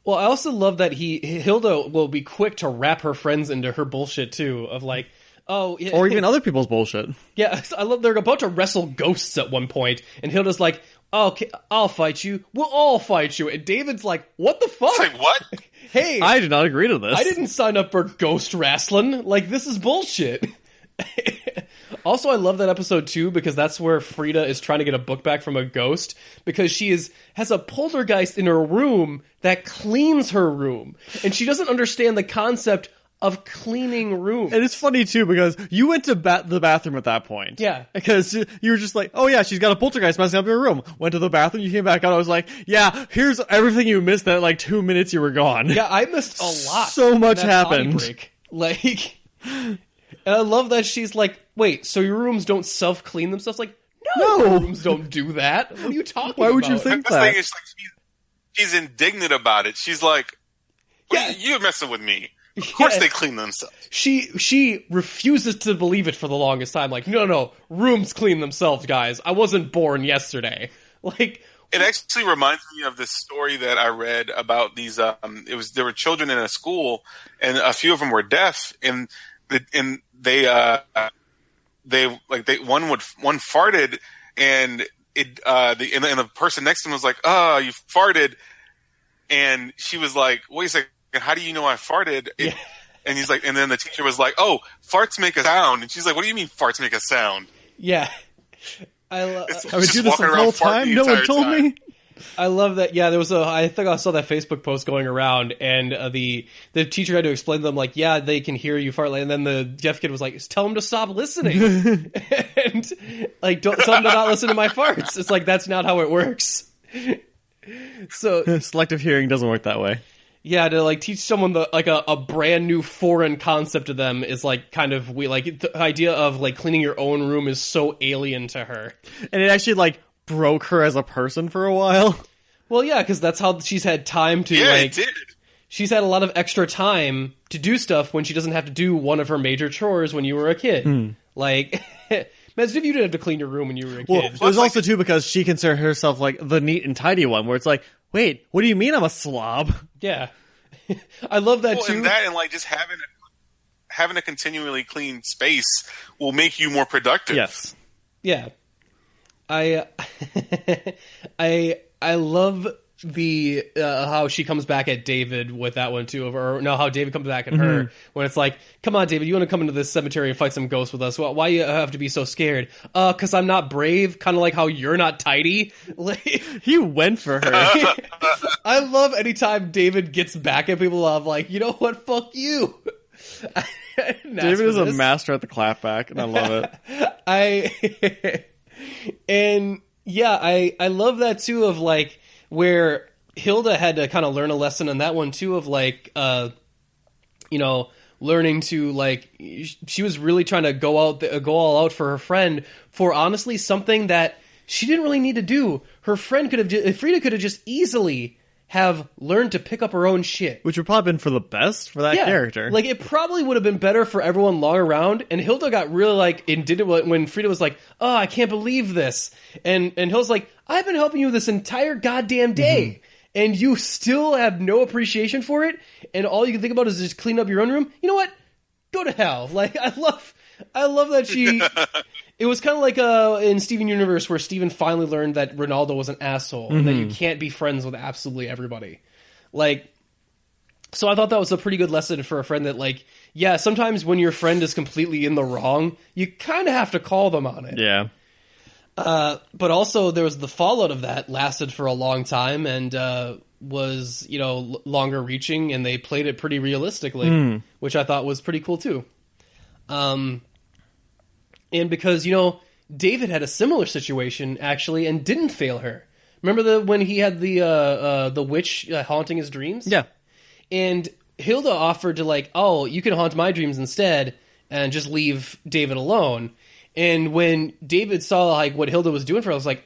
Well, I also love that Hilda will be quick to wrap her friends into her bullshit, too, of like, oh, yeah. Or even other people's bullshit. Yeah, I love they're about to wrestle ghosts at one point, and Hilda's like, okay, I'll fight you. We'll all fight you. And David's like, what the fuck? It's like, what? Hey. I did not agree to this. I didn't sign up for ghost wrestling. Like, this is bullshit. Also, I love that episode, too, because that's where Frida is trying to get a book back from a ghost, because she has a poltergeist in her room that cleans her room. And she doesn't understand the concept of cleaning rooms. And it's funny, too, because you went to the bathroom at that point. Yeah. Because you were just like, oh, yeah, she's got a poltergeist messing up your room. Went to the bathroom, you came back out, I was like, yeah, here's everything you missed that, like, 2 minutes you were gone. Yeah, I missed a lot. So much happened. Break. Like, and I love that she's like, wait, so your rooms don't self-clean themselves? Like, no, rooms don't do that. What are you talking about? Why would you think that? The thing is, like, she's indignant about it. She's like, you're messing with me. Of course they clean themselves. She refuses to believe it for the longest time. Like, no, rooms clean themselves, guys. I wasn't born yesterday. Like, it actually reminds me of this story that I read about these. There were children in a school, and a few of them were deaf, and one farted, and the person next to him was like, "Oh, you farted," and she was like, "Wait a second. How do you know I farted?" Yeah. And he's like, and then the teacher was like, "Oh, farts make a sound." And she's like, "What do you mean farts make a sound?" Yeah. I would do this the whole time? No one told me? I love that. Yeah, I think I saw that Facebook post going around, and the teacher had to explain to them, like, yeah, they can hear you fart. And then the deaf kid was like, tell them to stop listening. And, like, don't tell them to not listen to my farts. It's like, that's not how it works. So selective hearing doesn't work that way. Yeah, to like teach someone a brand new foreign concept to them is like kind of weird. Like the idea of like cleaning your own room is so alien to her, and it actually like broke her as a person for a while. Well, yeah, because that's how she's had time to it did. She's had a lot of extra time to do stuff when she doesn't have to do one of her major chores when you were a kid. Like, imagine if you didn't have to clean your room when you were a kid. Well, it was also too because she considered herself like the neat and tidy one, where it's like, wait, what do you mean I'm a slob? Yeah. I love that too. And like just having a continually clean space will make you more productive. Yes. Yeah. I love the how she comes back at David with that one too, or no, how David comes back at her when it's like, come on, David, you want to come into this cemetery and fight some ghosts with us? Why you have to be so scared? Because I'm not brave. Kind of like how you're not tidy. Like, he went for her. I love anytime David gets back at people. I'm like, you know what? Fuck you. David is a master at the clapback, and I love it. I love that too. Of like, where Hilda had to kind of learn a lesson on that one too, of like, learning to like, she was really trying to go all out for her friend for honestly something that she didn't really need to do. Her friend could have, Frida could have just easily have learned to pick up her own shit. Which would probably been for the best for that character. Like, it probably would have been better for everyone long around, and Hilda got really, like, indignant when Frida was like, oh, I can't believe this. And Hilda's like, I've been helping you this entire goddamn day, and you still have no appreciation for it, and all you can think about is just clean up your own room? You know what? Go to hell. Like, I love that she... It was kind of like in Steven Universe where Steven finally learned that Ronaldo was an asshole and that you can't be friends with absolutely everybody. Like, so I thought that was a pretty good lesson for a friend that, like, yeah, sometimes when your friend is completely in the wrong, you kind of have to call them on it. Yeah. But also there was the fallout of that lasted for a long time and was, you know, longer reaching, and they played it pretty realistically, which I thought was pretty cool too. And because, you know, David had a similar situation, actually, and didn't fail her. Remember when he had the witch haunting his dreams? Yeah. And Hilda offered to, like, oh, you can haunt my dreams instead, and just leave David alone. And when David saw, like, what Hilda was doing for her, I was like,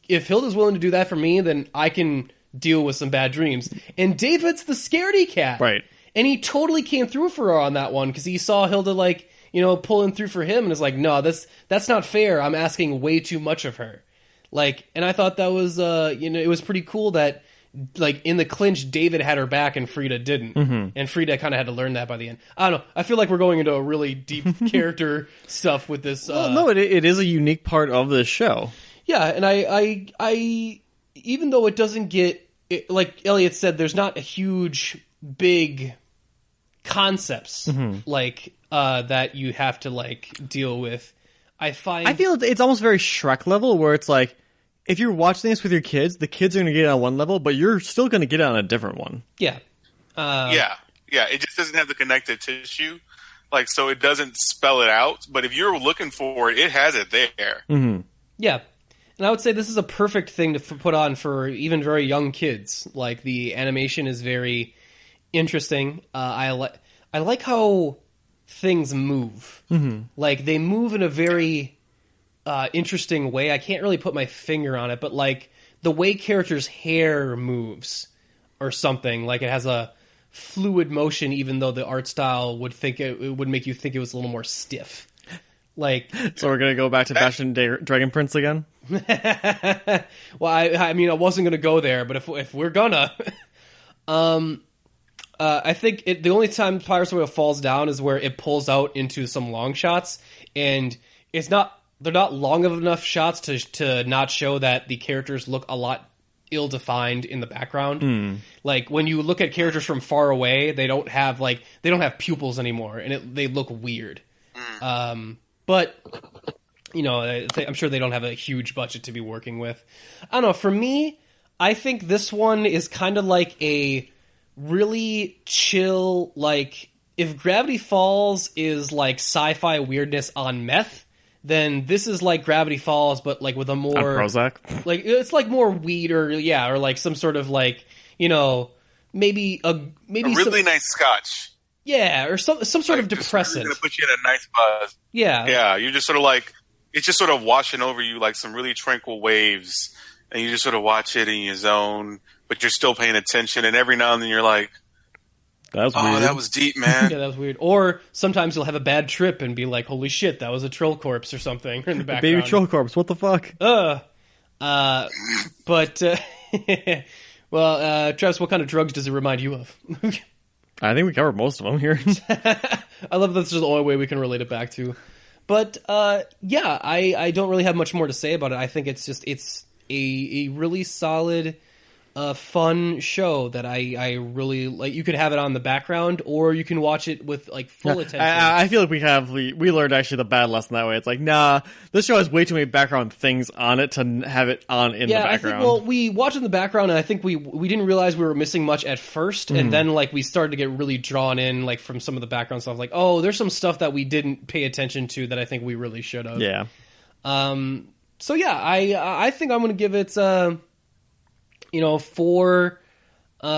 if Hilda's willing to do that for me, then I can deal with some bad dreams. And David's the scaredy cat. Right. And he totally came through for her on that one, because he saw Hilda, like, you know, pulling through for him, and is like, no, that's not fair. I'm asking way too much of her. Like, and I thought that was, you know, it was pretty cool that, like, in the clinch, David had her back and Frida didn't. And Frida kind of had to learn that by the end. I don't know. I feel like we're going into a really deep character stuff with this. Well, no, it is a unique part of this show. Yeah, and I even though it doesn't get, like Elliot said, there's not a huge, big concepts, like, that you have to, like, deal with. I feel it's almost very Shrek level, where it's like, if you're watching this with your kids, the kids are going to get it on one level, but you're still going to get it on a different one. Yeah. Yeah. It just doesn't have the connective tissue. Like, so it doesn't spell it out, but if you're looking for it, it has it there. Yeah. And I would say this is a perfect thing to put on for even very young kids. Like, the animation is very interesting. I like how things move. Like, they move in a very interesting way. I can't really put my finger on it, but, like, the way characters' hair moves or something, like, it has a fluid motion, even though the art style would make you think it was a little more stiff. Like, so we're gonna go back to Bastion Dragon Prince again. Well, I mean, I wasn't gonna go there, but if we're gonna, I think the only time Pirates of the Whale falls down is where it pulls out into some long shots, and they're not long enough shots to not show that the characters look a lot ill-defined in the background. Like, when you look at characters from far away, they don't have pupils anymore, and they look weird. But, you know, I'm sure they don't have a huge budget to be working with. I don't know, for me, I think this one is kind of like a really chill, like, if Gravity Falls is like sci-fi weirdness on meth, then this is like Gravity Falls, but like with a more Prozac. Like, it's like more weed or like some sort of, like, you know, maybe a really nice scotch. Yeah, or some sort like, of depressant. It's going to put you in a nice buzz. Yeah. Yeah, you're just sort of like, it's just sort of washing over you like some really tranquil waves, and you just sort of watch it in your zone, but you're still paying attention, and every now and then you're like, that was weird. That was deep, man. Yeah, that was weird. Or sometimes you'll have a bad trip and be like, holy shit, that was a troll corpse or something in the background. Baby troll corpse, what the fuck? But, well, Travis, what kind of drugs does it remind you of? I think we covered most of them here. I love that's just the only way we can relate it back to. But, yeah, I don't really have much more to say about it. I think it's a really solid, fun show that I really like. You could have it on the background, or you can watch it with, like, full attention. I feel like we learned actually the bad lesson that way. It's like, nah, this show has way too many background things on it to have it on in the background. I think, well, we watched in the background, and I think we didn't realize we were missing much at first, and then, like, we started to get really drawn in, like, from some of the background stuff. Like, oh, there's some stuff that we didn't pay attention to that I think we really should have. Yeah. So yeah, I think I'm going to give it, you know, 4, you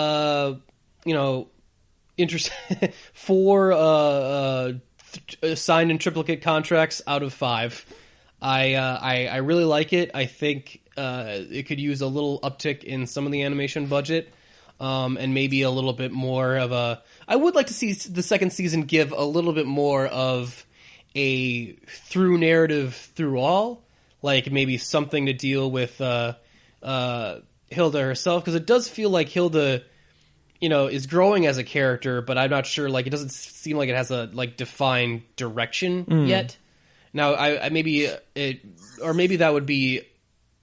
know, four signed and triplicate contracts out of 5. I really like it. I think it could use a little uptick in some of the animation budget, and maybe a little bit more of a... I would like to see the second season give a little bit more of a through narrative through all, like maybe something to deal with Hilda herself, because it does feel like Hilda, is growing as a character, but I'm not sure, like, it doesn't seem like it has a, like, defined direction yet. Now, I maybe that would be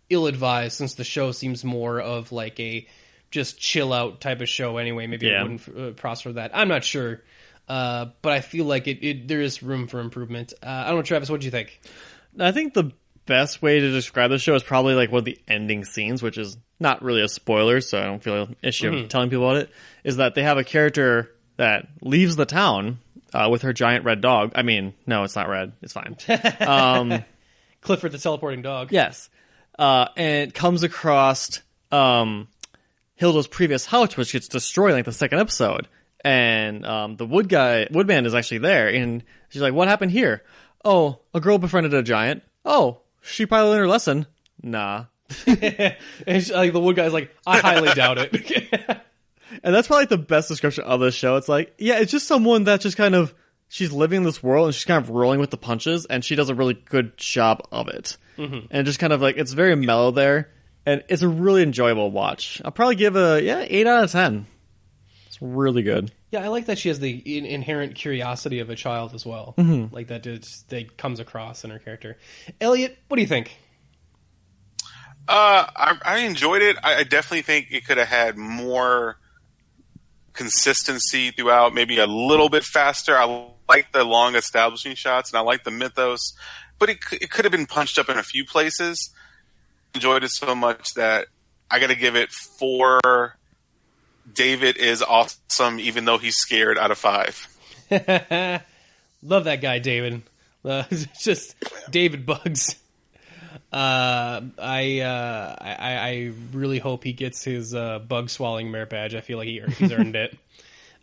ill-advised, since the show seems more of, like, a just chill-out type of show anyway. Maybe it wouldn't prosper that. I'm not sure. But I feel like there is room for improvement. I don't know, Travis, what do you think? I think the best way to describe the show is probably like one of the ending scenes, which is not really a spoiler, so I don't feel an issue of telling people about it, is that they have a character that leaves the town with her giant red dog. I mean, no, it's not red. It's fine. Clifford the teleporting dog. Yes. And comes across Hilda's previous house, which gets destroyed in like the second episode. And the woodman is actually there, and she's like, "What happened here?" "Oh, a girl befriended a giant." "Oh, she probably learned her lesson." "Nah." And the wood guy's like, "I highly doubt it." And that's probably the best description of this show. It's like, yeah, it's just someone that just kind of, she's living in this world and she's kind of rolling with the punches, and she does a really good job of it. And just kind of like, it's very mellow there, and it's a really enjoyable watch. I'll probably give 8 out of 10. It's really good. Yeah, I like that she has the inherent curiosity of a child as well. Like that comes across in her character. Elliot, what do you think? I enjoyed it. I definitely think it could have had more consistency throughout, maybe a little bit faster. I like the long establishing shots, and I like the mythos, but it could have been punched up in a few places. Enjoyed it so much that I got to give it 4 David is awesome, even though he's scared, out of 5. Love that guy, David. Just David Bugs. I really hope he gets his bug swallowing merit badge. I feel like he's earned it.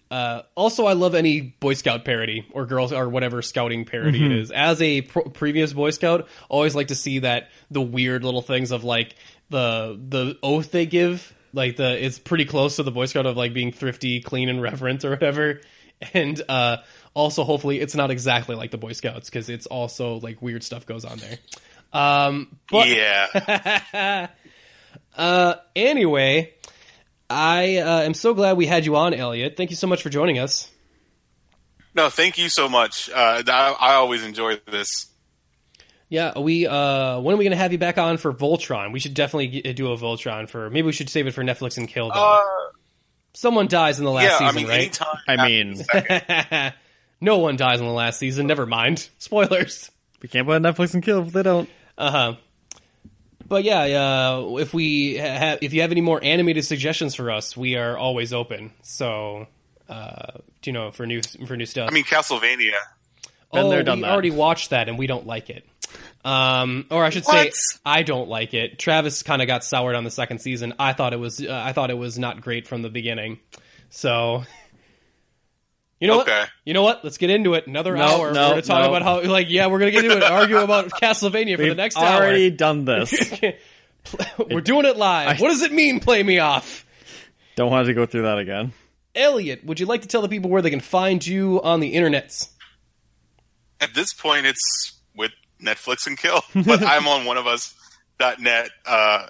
Also, I love any Boy Scout parody or girls or whatever scouting parody it is. As a previous Boy Scout, always like to see that the weird little things of like the oath they give. Like it's pretty close to the Boy Scout of like being thrifty, clean, and reverent or whatever. And also, hopefully, it's not exactly like the Boy Scouts, because it's also like weird stuff goes on there. Yeah. Anyway, I am so glad we had you on, Elliot. Thank you so much for joining us. No, thank you so much. I always enjoy this. Yeah, when are we going to have you back on for Voltron? We should definitely do a Voltron maybe we should save it for Netflix and Kill, though. Someone dies in the last season, right? No one dies in the last season. Never mind. Spoilers. We can't put on Netflix and Kill if they don't. But yeah, if you have any more animated suggestions for us, we are always open. So, for new stuff. I mean, Castlevania. We already watched that, and we don't like it. Or I should say, I don't like it. Travis kind of got soured on the second season. I thought it was not great from the beginning. So, you know what? You know what? Let's get into it. Another hour. We're going to talk about how, we're going to get into it, argue about Castlevania for the next hour. We've already done this. We're doing it live. What does it mean, play me off? Don't want to go through that again. Elliot, would you like to tell the people where they can find you on the internets? At this point, it's with Netflix and Kill, but I'm on oneofus.net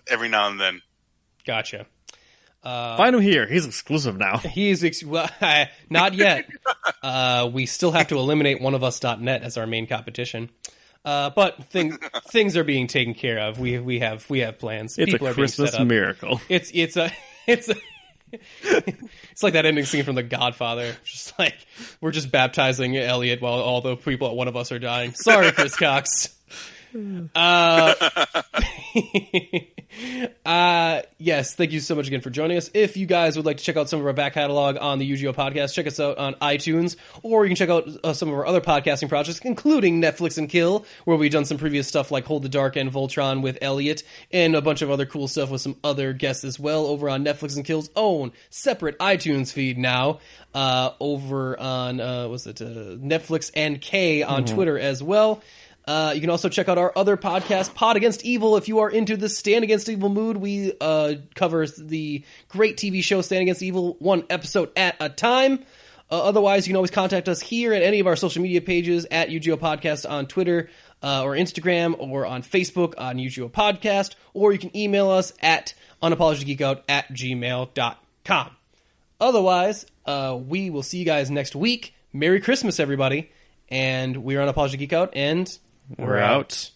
every now and then. Gotcha. Find him here. He's exclusive now. Not yet. We still have to eliminate oneofus.net as our main competition. But things are being taken care of. We have plans. It's a Christmas miracle. It's like that ending scene from The Godfather. Just like we're just baptizing Elliot while all the people at One of Us are dying. Sorry, Chris Cox. Yes, thank you so much again for joining us. If you guys would like to check out some of our back catalog on the UGO podcast, check us out on iTunes, or you can check out some of our other podcasting projects, including Netflix and Kill, where we've done some previous stuff like Hold the Dark and Voltron with Elliot, and a bunch of other cool stuff with some other guests as well over on Netflix and Kill's own separate iTunes feed now, over on Netflix and K on Twitter as well. You can also check out our other podcast, Pod Against Evil. If you are into the Stand Against Evil mood, we cover the great TV show Stand Against Evil, one episode at a time. Otherwise, you can always contact us here at any of our social media pages at UGO Podcast on Twitter or Instagram, or on Facebook on UGO Podcast, or you can email us at unapologeticgeekout@gmail.com. Otherwise, we will see you guys next week. Merry Christmas, everybody. And we're Unapologetic Geek Out, and we're out.